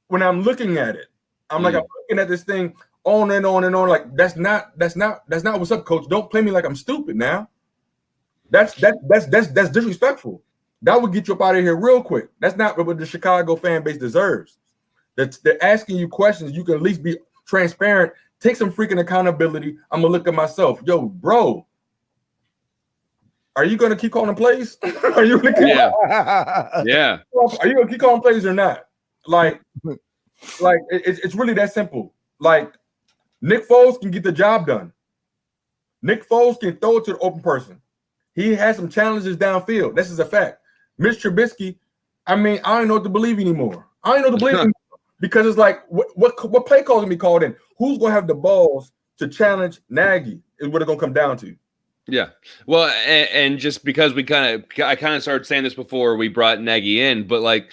[SPEAKER 5] when I'm looking at it. I'm looking at this thing on and on and on. Like, that's not what's up, coach. Don't play me like I'm stupid now. That's disrespectful. That would get you up out of here real quick. That's not what the Chicago fan base deserves. They're asking you questions. You can at least be transparent. Take some freaking accountability. I'm gonna look at myself. Yo, bro, are you gonna keep calling plays? Are you gonna keep Are you gonna keep calling plays or not? Like it's really that simple. Like, Nick Foles can get the job done. Nick Foles can throw it to the open person. He has some challenges downfield. This is a fact. Mitch Trubisky, I mean, I don't know what to believe anymore. I don't know what to believe anymore because it's like, what play calls gonna be called in? Who's gonna have the balls to challenge Nagy is what it's gonna come down to.
[SPEAKER 4] Yeah. Well, and just because I kind of started saying this before we brought Nagy in, but like,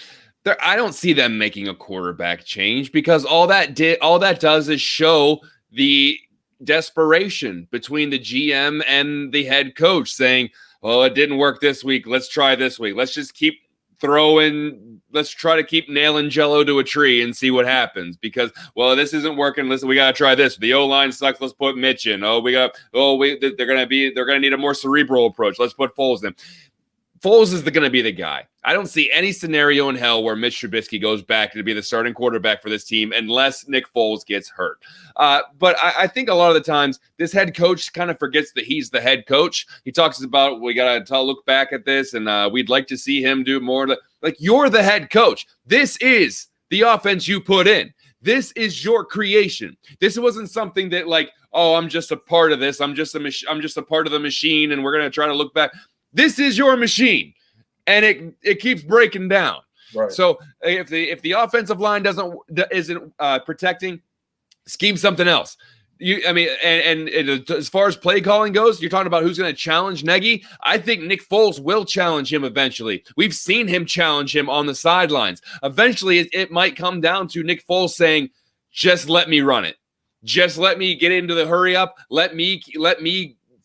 [SPEAKER 4] I don't see them making a quarterback change because all that does is show the desperation between the GM and the head coach saying, "Oh, it didn't work this week. Let's try this week. Let's just keep throwing. Let's try to keep nailing Jello to a tree and see what happens because, well, this isn't working. Listen, we got to try this. The O-line sucks. Let's put Mitch in. They're going to need a more cerebral approach. Let's put Foles in." Foles is going to be the guy. I don't see any scenario in hell where Mitch Trubisky goes back to be the starting quarterback for this team unless Nick Foles gets hurt. But I think a lot of the times this head coach kind of forgets that he's the head coach. He talks about, we got to look back at this and we'd like to see him do more. Like, you're the head coach. This is the offense you put in. This is your creation. This wasn't something that like, oh, I'm just a part of this. I'm just a part of the machine and we're going to try to look back. This is your machine, and it keeps breaking down. Right. So if the offensive line isn't protecting, scheme something else. And as far as play calling goes, you're talking about who's going to challenge Nagy. I think Nick Foles will challenge him eventually. We've seen him challenge him on the sidelines. Eventually, it might come down to Nick Foles saying, "Just let me run it. Just let me get into the hurry up. Let me."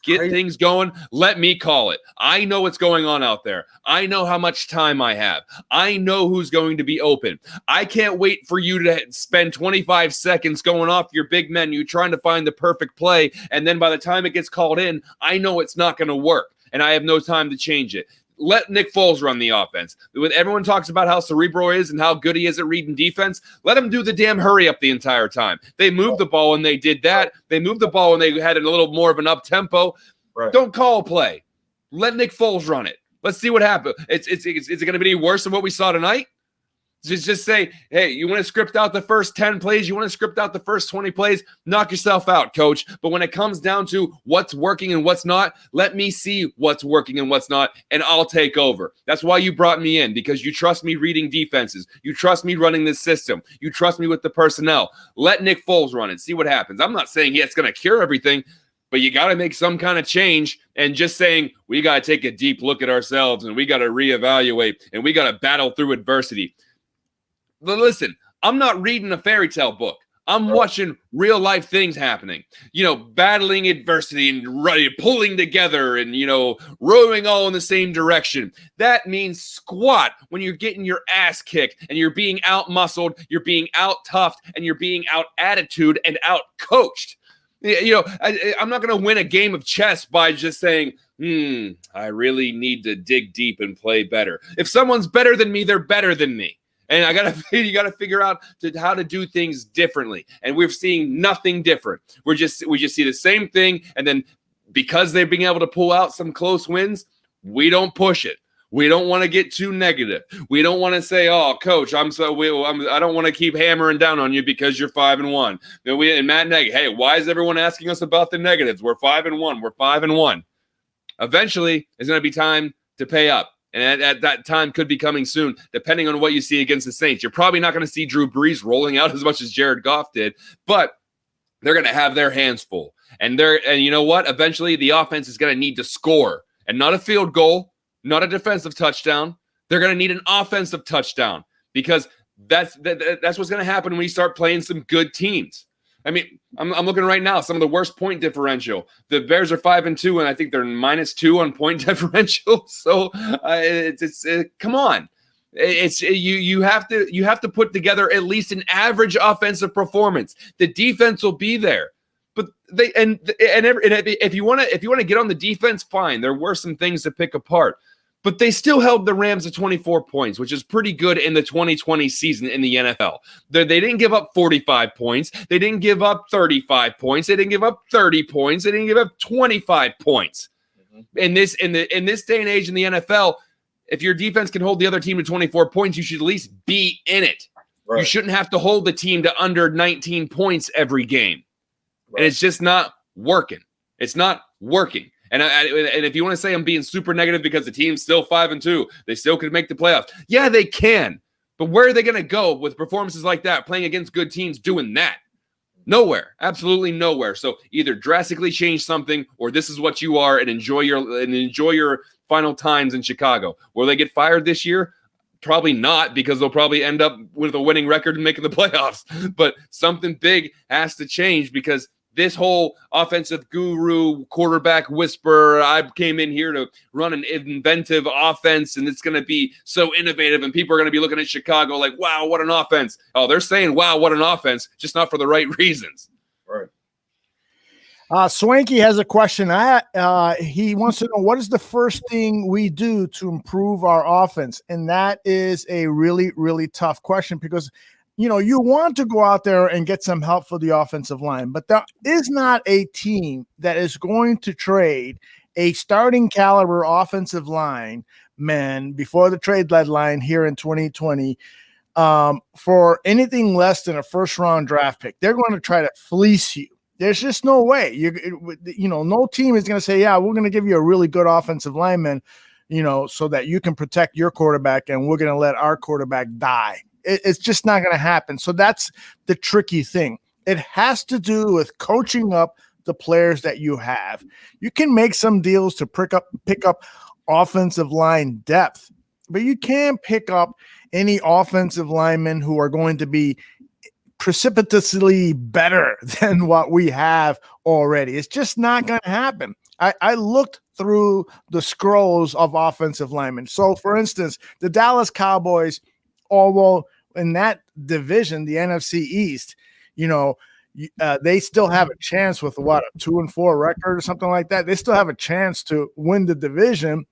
[SPEAKER 4] Get things going. Let me call it. I know what's going on out there. I know how much time I have. I know who's going to be open. I can't wait for you to spend 25 seconds going off your big menu trying to find the perfect play. And then by the time it gets called in, I know it's not going to work. And I have no time to change it. Let Nick Foles run the offense. When everyone talks about how cerebral he is and how good he is at reading defense, let him do the damn hurry up the entire time. They moved the ball when they did that. They moved the ball when they had a little more of an up-tempo. Right. Don't call a play. Let Nick Foles run it. Let's see what happens. Is it going to be any worse than what we saw tonight? Just say, hey, you want to script out the first 10 plays? You want to script out the first 20 plays? Knock yourself out, coach. But when it comes down to what's working and what's not, let me see what's working and what's not, and I'll take over. That's why you brought me in, because you trust me reading defenses. You trust me running this system. You trust me with the personnel. Let Nick Foles run it. See what happens. I'm not saying it's going to cure everything, but you got to make some kind of change. And just saying we got to take a deep look at ourselves and we got to reevaluate and we got to battle through adversity. But listen, I'm not reading a fairy tale book. I'm watching real life things happening, battling adversity and pulling together and, rowing all in the same direction. That means squat when you're getting your ass kicked and you're being out muscled, you're being out toughed, and you're being out attitude and out coached. I'm not going to win a game of chess by just saying, I really need to dig deep and play better. If someone's better than me, they're better than me. And you gotta figure out how to do things differently. And we're seeing nothing different. We just see the same thing, and then because they're being able to pull out some close wins, we don't push it. We don't want to get too negative. We don't want to say, "Oh, coach, I don't want to keep hammering down on you because you're 5-1." And Matt Nagy, hey, why is everyone asking us about the negatives? We're 5-1. We're 5-1. Eventually, it's going to be time to pay up, and at that time could be coming soon, depending on what you see against the Saints. You're probably not going to see Drew Brees rolling out as much as Jared Goff did, but they're going to have their hands full. And you know what? Eventually, the offense is going to need to score, and not a field goal. Not a defensive touchdown. They're going to need an offensive touchdown because that's what's going to happen when you start playing some good teams. I mean, I'm looking right now, some of the worst point differential. The Bears are 5-2, and I think they're -2 on point differential. So come on. You have to put together at least an average offensive performance. The defense will be there. But if you want to get on the defense, fine. There were some things to pick apart. But they still held the Rams to 24 points, which is pretty good in the 2020 season in the NFL. They didn't give up 45 points. They didn't give up 35 points. They didn't give up 30 points. They didn't give up 25 points. In this day and age in the NFL, if your defense can hold the other team to 24 points, you should at least be in it. Right. You shouldn't have to hold the team to under 19 points every game. Right. And it's just not working. It's not working. And if you want to say I'm being super negative because the team's still 5-2, they still could make the playoffs. Yeah, they can. But where are they going to go with performances like that, playing against good teams doing that? Nowhere. Absolutely nowhere. So either drastically change something, or this is what you are, and enjoy your final times in Chicago. Will they get fired this year? Probably not, because they'll probably end up with a winning record and making the playoffs. But something big has to change, because this whole offensive guru, quarterback whisperer, I came in here to run an inventive offense, and it's going to be so innovative, and people are going to be looking at Chicago like, wow, what an offense. Oh, they're saying, wow, what an offense, just not for the right reasons.
[SPEAKER 5] Right.
[SPEAKER 1] Swanky has a question. He wants to know, what is the first thing we do to improve our offense? And that is a really, really tough question, because you want to go out there and get some help for the offensive line, but there is not a team that is going to trade a starting caliber offensive line man before the trade deadline here in 2020 for anything less than a first-round draft pick. They're going to try to fleece you. There's just no way. No team is going to say, yeah, we're going to give you a really good offensive lineman, so that you can protect your quarterback, and we're going to let our quarterback die. It's just not going to happen. So that's the tricky thing. It has to do with coaching up the players that you have. You can make some deals to pick up offensive line depth, but you can't pick up any offensive linemen who are going to be precipitously better than what we have already. It's just not going to happen. I looked through the scrolls of offensive linemen. So, for instance, the Dallas Cowboys, although in that division, the NFC East, they still have a chance with a 2-4 record or something like that. They still have a chance to win the division.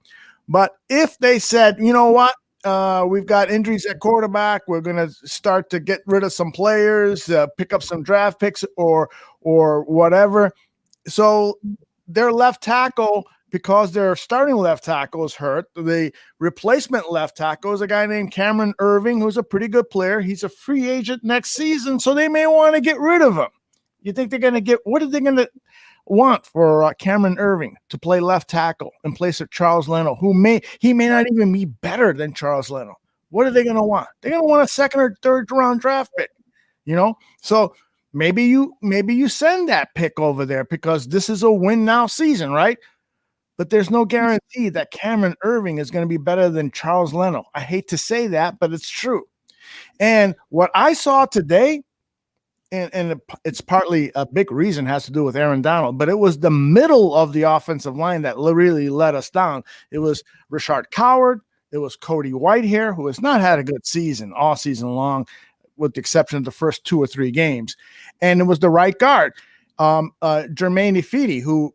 [SPEAKER 1] But if they said, you know what, we've got injuries at quarterback, we're going to start to get rid of some players, pick up some draft picks or whatever. So their left tackle, because their starting left tackle is hurt, the replacement left tackle is a guy named Cameron Irving, who's a pretty good player. He's a free agent next season, so they may want to get rid of him. You think they're going to what are they going to want for Cameron Irving to play left tackle in place of Charles Leno, he may not even be better than Charles Leno? What are they going to want? They're going to want a second or third round draft pick, So maybe you send that pick over there, because this is a win now season, right? But there's no guarantee that Cameron Irving is going to be better than Charles Leno. I hate to say that, but it's true. And what I saw today, and it's partly a big reason, has to do with Aaron Donald, but it was the middle of the offensive line that really let us down. It was Rashard Coward. It was Cody Whitehair, who has not had a good season all season long, with the exception of the first 2 or 3 games. And it was the right guard, Jermaine Ifedi, who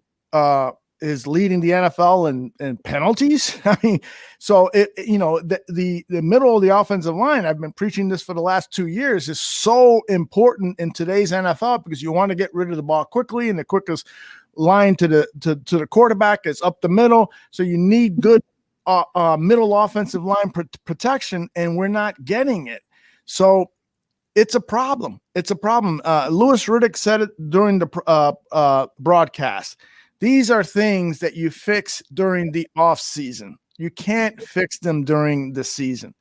[SPEAKER 1] is leading the NFL in penalties. I mean, so the middle of the offensive line, I've been preaching this for the last 2 years, is so important in today's NFL because you want to get rid of the ball quickly, and the quickest line to the quarterback is up the middle. So you need good middle offensive line protection, and we're not getting it. So it's a problem. It's a problem. Louis Riddick said it during the broadcast. These are things that you fix during the off season. You can't fix them during the season,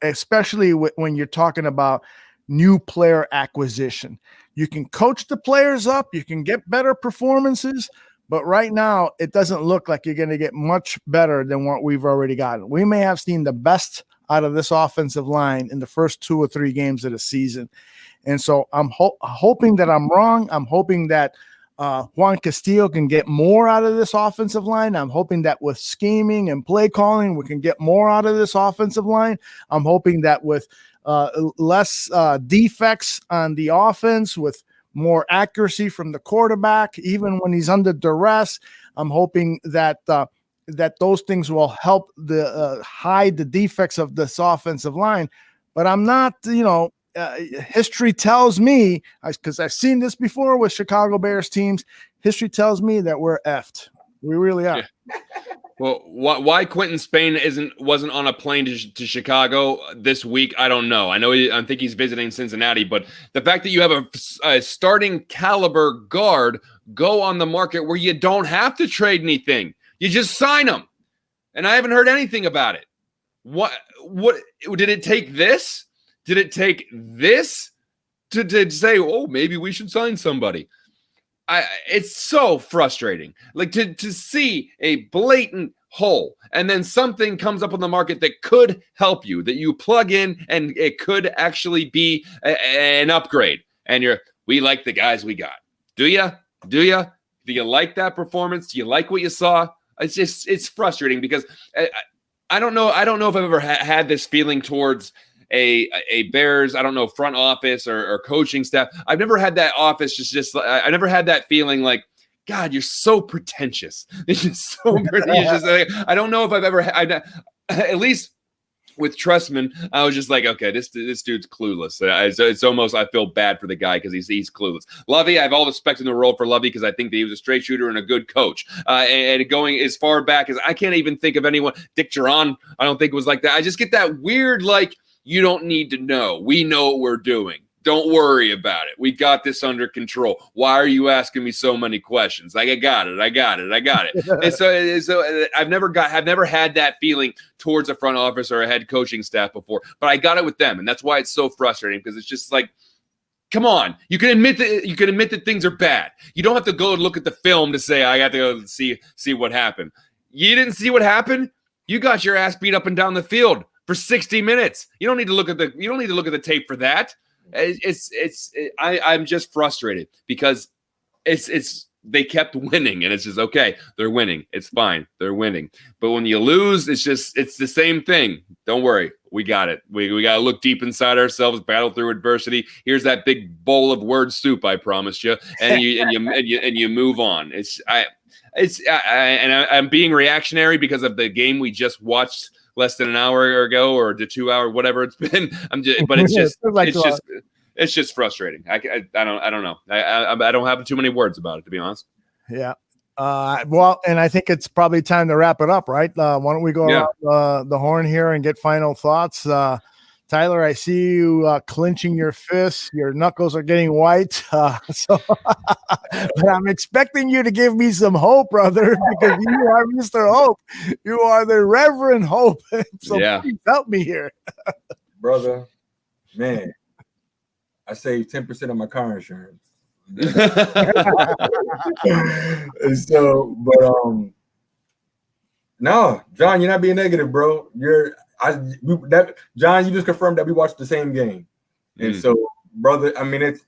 [SPEAKER 1] especially when you're talking about new player acquisition. You can coach the players up. You can get better performances. But right now, it doesn't look like you're going to get much better than what we've already gotten. We may have seen the best out of this offensive line in the first 2 or 3 games of the season. And so I'm hoping that I'm wrong. I'm hoping that Juan Castillo can get more out of this offensive line. I'm hoping that with scheming and play calling, we can get more out of this offensive line. I'm hoping that with less defects on the offense, with more accuracy from the quarterback, even when he's under duress, I'm hoping that that those things will help hide the defects of this offensive line. But I'm not, history tells me, because I've seen this before with Chicago Bears teams, history tells me that we're effed. We really are.
[SPEAKER 4] Yeah. Well, why Quentin Spain wasn't on a plane to Chicago this week, I don't know. I think he's visiting Cincinnati, but the fact that you have a starting caliber guard go on the market where you don't have to trade anything, you just sign him, and I haven't heard anything about it. What did it take this? Did it take this to say, oh, maybe we should sign somebody? It's so frustrating. Like to see a blatant hole and then something comes up on the market that could help you, that you plug in and it could actually be an upgrade. And we like the guys we got. Do you? Do you like that performance? Do you like what you saw? It's frustrating because I don't know if I've ever had this feeling towards a Bears, I don't know, front office or coaching staff. I've never had that office I never had that feeling like, God, you're so pretentious. It's just so pretentious. I don't know if I've ever had, at least with Trustman, I was just like, okay, this dude's clueless. It's almost, I feel bad for the guy because he's clueless. Lovey, I have all the respect in the world for Lovey because I think that he was a straight shooter and a good coach. And going as far back as I can't even think of anyone. Dick Duran, I don't think it was like that. I just get that weird, like, you don't need to know. We know what we're doing. Don't worry about it. We got this under control. Why are you asking me so many questions? Like, I got it. And so I've never had that feeling towards a front office or a head coaching staff before, but I got it with them. And that's why it's so frustrating because it's just like, come on, you can admit that things are bad. You don't have to go and look at the film to say, I got to go see what happened. You didn't see what happened? You got your ass beat up and down the field for 60 minutes. You don't need to look at the tape for that. I'm just frustrated because they kept winning and it's just okay. They're winning. It's fine. They're winning. But when you lose, it's the same thing. Don't worry. We got it. We got to look deep inside ourselves, battle through adversity. Here's that big bowl of word soup I promised you, and you move on. I'm being reactionary because of the game we just watched less than an hour ago or the 2 hour, whatever it's been. But it's just frustrating. I don't know. I don't have too many words about it, to be honest.
[SPEAKER 1] Yeah. Well, and I think it's probably time to wrap it up, right? Why don't we go around the horn here and get final thoughts? Tyler, I see you clenching your fists. Your knuckles are getting white. But I'm expecting you to give me some hope, brother, because you are Mr. Hope. You are the Reverend Hope. So please help me here.
[SPEAKER 5] Brother, man, I saved 10% of my car insurance. No, John, you're not being negative, bro. John, you just confirmed that we watched the same game. And so, brother, I mean, it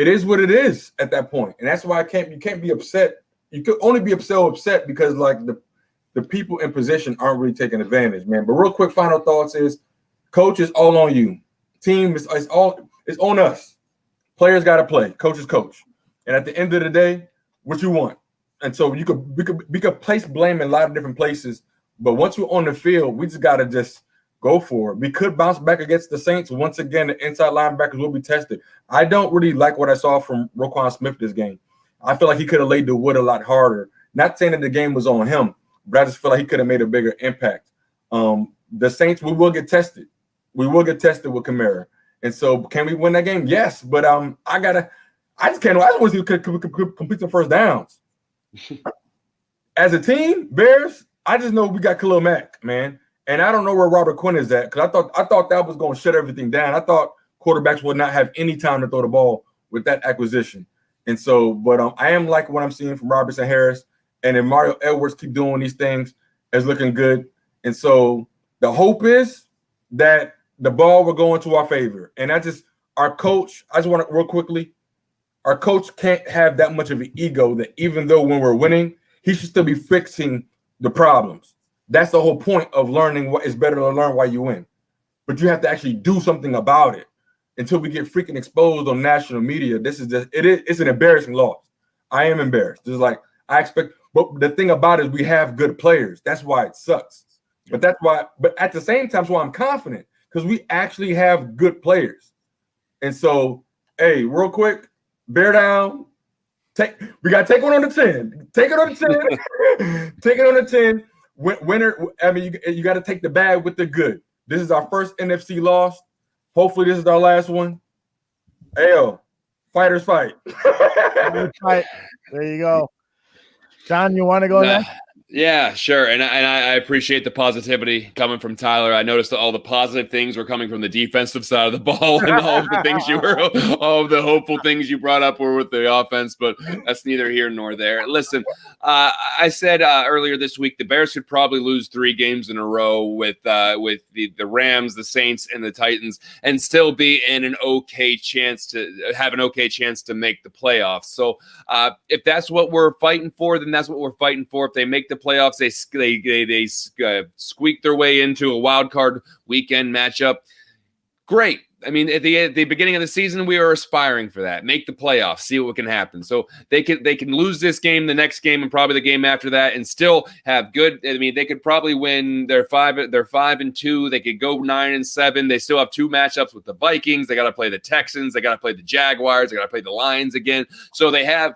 [SPEAKER 5] is what it is at that point. And that's why you can't be upset. You could only be upset because like the people in position aren't really taking advantage, man. But real quick, final thoughts is coach is all on you. Team is it's on us. Players got to play. Coach is coach. And at the end of the day, what you want? And so we could place blame in a lot of different places. But once we're on the field, we just got to just go for it. We could bounce back against the Saints. Once again, the inside linebackers will be tested. I don't really like what I saw from Roquan Smith this game. I feel like he could have laid the wood a lot harder. Not saying that the game was on him, but I just feel like he could have made a bigger impact. The Saints, we will get tested. We will get tested with Kamara. And so can we win that game? Yes. But I just want to see who could complete some first downs. As a team, Bears, I just know we got Khalil Mack, man. And I don't know where Robert Quinn is at, because I thought that was going to shut everything down. I thought quarterbacks would not have any time to throw the ball with that acquisition. And so, but I am liking what I'm seeing from Robertson Harris. And then Mario Edwards keep doing these things, is looking good. And so the hope is that the ball will go into our favor. And our coach, I just want to real quickly, our coach can't have that much of an ego that even though when we're winning, he should still be fixing the problems. That's the whole point of learning. It's better to learn why you win. But you have to actually do something about it. Until we get freaking exposed on national media, it's an embarrassing loss. I am embarrassed. Just like I expect, but the thing about it is we have good players. That's why it sucks. But at the same time, that's why I'm confident, because we actually have good players. And so, hey, real quick, bear down. We got to take one on the 10. Take it on the 10. Take it on the 10. Winner, I mean, you got to take the bad with the good. This is our first NFC loss. Hopefully this is our last one. Ayo, fighters fight.
[SPEAKER 1] There you go. John, you want to go next?
[SPEAKER 4] Yeah, sure. And I appreciate the positivity coming from Tyler. I noticed that all the positive things were coming from the defensive side of the ball, and all of the hopeful things you brought up were with the offense, but that's neither here nor there. Listen, I said earlier this week the Bears could probably lose 3 games in a row with the Rams, the Saints, and the Titans, and still be in an okay chance to make the playoffs. So if that's what we're fighting for, then that's what we're fighting for. If they make the playoffs, they squeak their way into a wild card weekend matchup. Great. I mean, at the beginning of the season, we were aspiring for that. Make the playoffs, see what can happen. So they can lose this game, the next game, and probably the game after that, and still have good. I mean, they could probably win. They're 5-2. They could go 9-7. They still have 2 matchups with the Vikings. They got to play the Texans. They got to play the Jaguars. They got to play the Lions again. So they have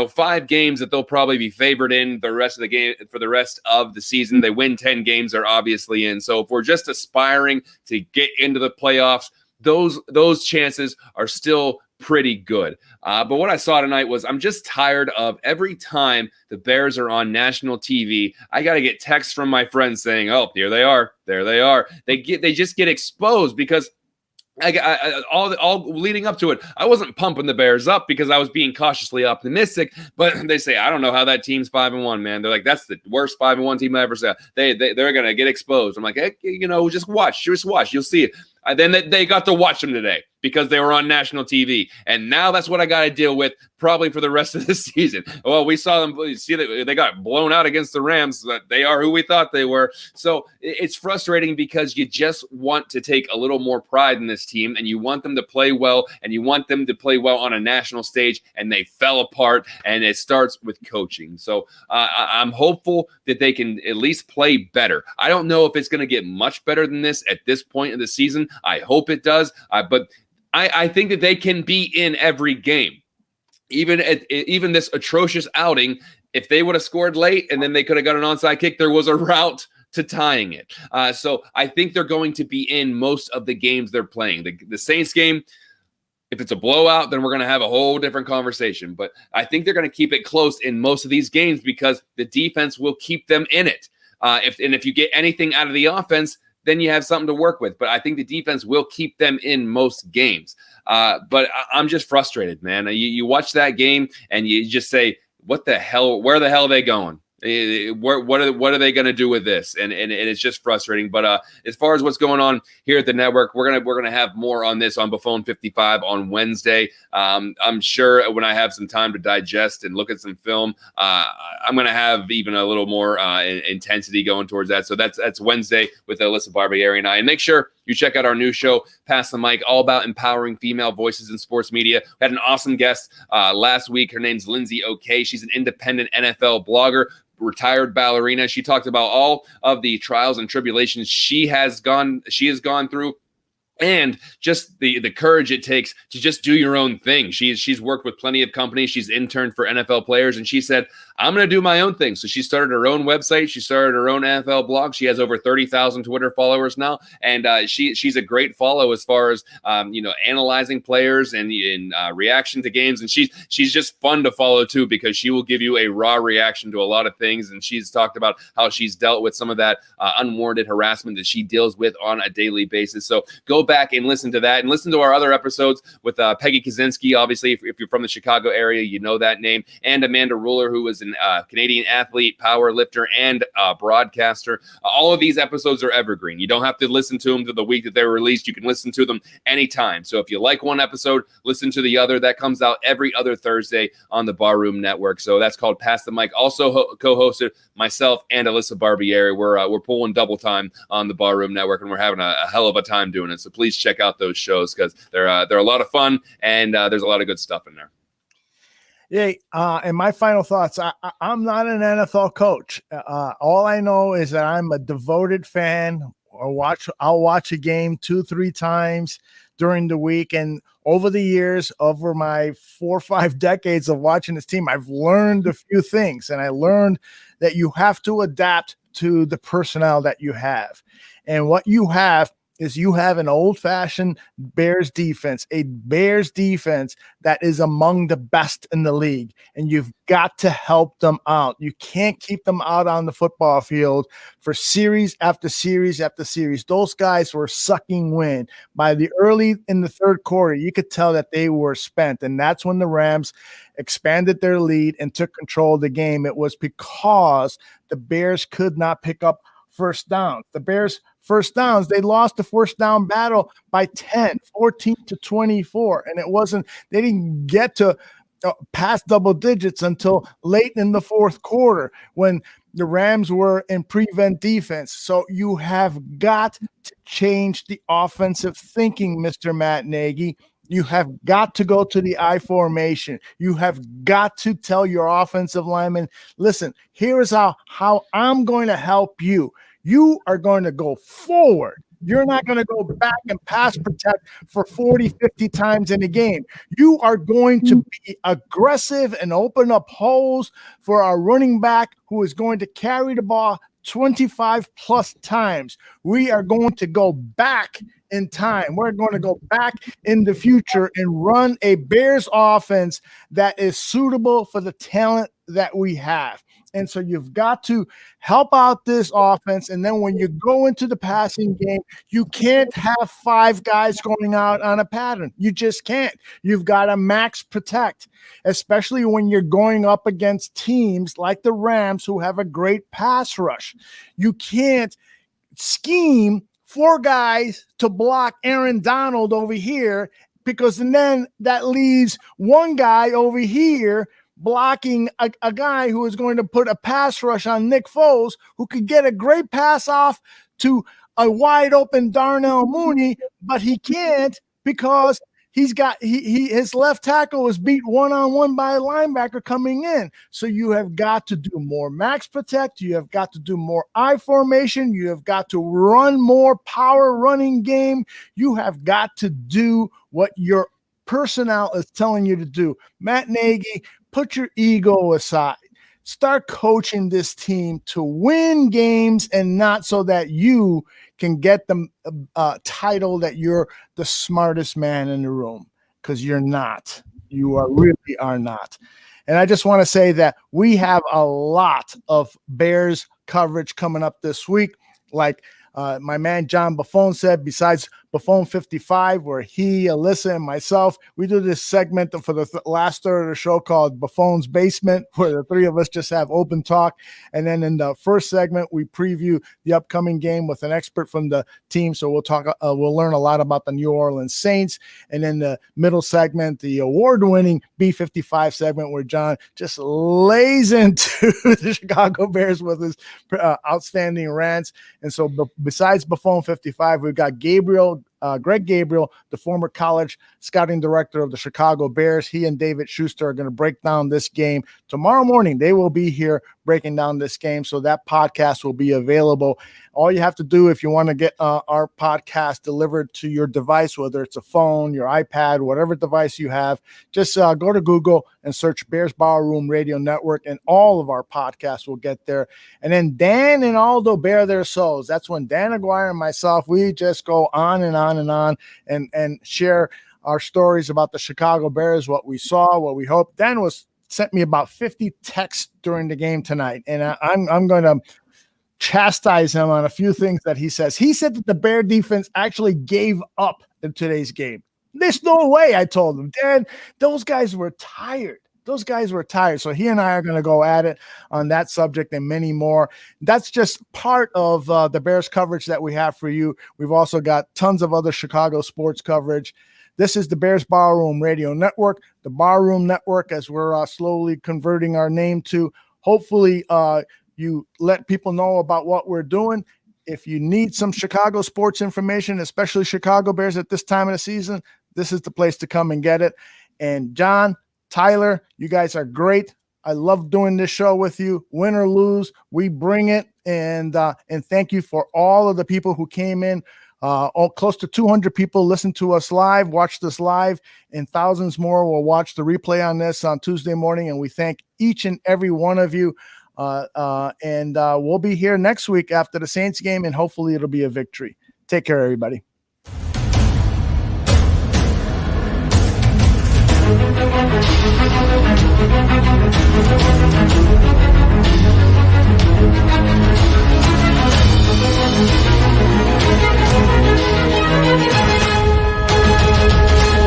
[SPEAKER 4] 5 games that they'll probably be favored in the rest of the game for the rest of the season. They win 10 games, they're obviously in. So if we're just aspiring to get into the playoffs, those chances are still pretty good. But what I saw tonight was I'm just tired of every time the Bears are on national TV, I got to get texts from my friends saying, "Oh, here they are. There they are." They just get exposed because all leading up to it, I wasn't pumping the Bears up because I was being cautiously optimistic. But they say, I don't know how that team's 5-1, man. They're like, that's the worst 5-1 team I ever saw. They're gonna get exposed. I'm like, hey, just watch, you'll see it. Then they got to watch them today because they were on national TV, and now that's what I got to deal with probably for the rest of the season. Well, we saw them. See that they got blown out against the Rams. They are who we thought they were. So it's frustrating because you just want to take a little more pride in this team, and you want them to play well, and you want them to play well on a national stage, and they fell apart. And it starts with coaching. So I'm hopeful that they can at least play better. I don't know if it's going to get much better than this at this point in the season. I hope it does, but I think that they can be in every game. Even this atrocious outing, if they would have scored late and then they could have got an onside kick, there was a route to tying it. So I think they're going to be in most of the games they're playing. The Saints game, if it's a blowout, then we're going to have a whole different conversation. But I think they're going to keep it close in most of these games because the defense will keep them in it. If you get anything out of the offense, then you have something to work with. But I think the defense will keep them in most games. But I'm just frustrated, man. You watch that game and you just say, what the hell? Where the hell are they going? What are they going to do with this? And it's just frustrating. But as far as what's going on here at the network, we're gonna have more on this on Buffon 55 on Wednesday. I'm sure when I have some time to digest and look at some film, I'm gonna have even a little more intensity going towards that. So that's Wednesday with Alyssa Barbieri and I. And make sure you check out our new show, Pass the Mic, all about empowering female voices in sports media. We had an awesome guest last week. Her name's Lindsay OK. She's an independent NFL blogger, retired ballerina. She talked about all of the trials and tribulations she has gone through, and just the courage it takes to just do your own thing. She's worked with plenty of companies. She's interned for NFL players, and she said, I'm going to do my own thing. So she started her own website. She started her own NFL blog. She has over 30,000 Twitter followers now, and she's a great follow as far as analyzing players and in reaction to games. And she's just fun to follow too, because she will give you a raw reaction to a lot of things. And she's talked about how she's dealt with some of that unwarranted harassment that she deals with on a daily basis. So go back and listen to that, and listen to our other episodes with Peggy Kaczynski. Obviously, if you're from the Chicago area, you know that name, and Amanda Ruler, who was an Canadian athlete, power lifter, and broadcaster. All of these episodes are evergreen. You don't have to listen to them to the week that they're released. You can listen to them anytime. So if you like one episode, listen to the other. That comes out every other Thursday on the Barroom Network. So that's called Pass the Mic. Also co-hosted myself and Alyssa Barbieri. We're pulling double time on the Barroom Network, and we're having a hell of a time doing it. So please check out those shows, because they're a lot of fun, and there's a lot of good stuff in there.
[SPEAKER 1] Yeah, and my final thoughts. I'm not an NFL coach. All I know is that I'm a devoted fan. I'll watch a game 2-3 times during the week, and over the years, over my 4 or 5 decades of watching this team, I've learned a few things, and I learned that you have to adapt to the personnel that you have, and what you have is you have an old-fashioned Bears defense, a Bears defense that is among the best in the league, and you've got to help them out. You can't keep them out on the football field for series after series after series. Those guys were sucking wind. By the early in the third quarter, you could tell that they were spent, and that's when the Rams expanded their lead and took control of the game. It was because the Bears could not pick up first down. The Bears' first downs, they lost the first down battle by 10, 14-24. And they didn't get to past double digits until late in the fourth quarter when the Rams were in prevent defense. So you have got to change the offensive thinking, Mr. Matt Nagy. You have got to go to the I formation. You have got to tell your offensive linemen, listen, here is how I'm going to help you. You are going to go forward. You're not going to go back and pass protect for 40, 50 times in a game. You are going to be aggressive and open up holes for our running back, who is going to carry the ball 25 plus times. We are going to go back in time. We're going to go back in the future and run a Bears offense that is suitable for the talent that we have. And so you've got to help out this offense. And then when you go into the passing game, you can't have 5 guys going out on a pattern. You just can't. You've got to max protect, especially when you're going up against teams like the Rams, who have a great pass rush. You can't scheme 4 guys to block Aaron Donald over here, because then that leaves 1 guy over here blocking a guy who is going to put a pass rush on Nick Foles, who could get a great pass off to a wide open Darnell Mooney, but he can't because his left tackle was beat one-on-one by a linebacker coming in. So you have got to do more max protect. You have got to do more I formation. You have got to run more power running game. You have got to do what your personnel is telling you to do. Matt Nagy, put your ego aside. Start coaching this team to win games, and not so that you can get the title that you're the smartest man in the room, because you're not. You really are not. And I just want to say that we have a lot of Bears coverage coming up this week. Like my man John Buffon said, besides Buffon 55, where he, Alyssa, and myself, we do this segment for the last third of the show called Buffon's Basement, where the three of us just have open talk. And then in the first segment, we preview the upcoming game with an expert from the team. So we'll learn a lot about the New Orleans Saints. And then the middle segment, the award-winning B55 segment, where John just lays into the Chicago Bears with his outstanding rants. And so besides Buffon 55, we've got Greg Gabriel, the former college scouting director of the Chicago Bears. He and David Schuster are going to break down this game. Tomorrow morning, they will be here breaking down this game, so that podcast will be available. All you have to do if you want to get our podcast delivered to your device, whether it's a phone, your iPad, whatever device you have, just go to Google and search Bears Barroom Radio Network, and all of our podcasts will get there. And then Dan and Aldo bare their souls. That's when Dan Aguirre and myself, we just go on and on and on and share our stories about the Chicago Bears, what we saw, what we hope. Dan sent me about 50 texts during the game tonight, and I'm going to chastise him on a few things that he says. He said that the Bear defense actually gave up in today's game. There's no way, I told him. Dan, those guys were tired. So he and I are going to go at it on that subject and many more. That's just part of the Bears coverage that we have for you. We've also got tons of other Chicago sports coverage. This is the Bears Barroom Radio Network, the Barroom Network, as we're slowly converting our name to. Hopefully, you let people know about what we're doing. If you need some Chicago sports information, especially Chicago Bears at this time of the season, this is the place to come and get it. And John, Tyler, you guys are great. I love doing this show with you. Win or lose, we bring it. And thank you for all of the people who came in. Close to 200 people listened to us live, watched us live, and thousands more will watch the replay on this on Tuesday morning. And we thank each and every one of you. And we'll be here next week after the Saints game, and hopefully it'll be a victory. Take care, everybody.
[SPEAKER 15] Thank you.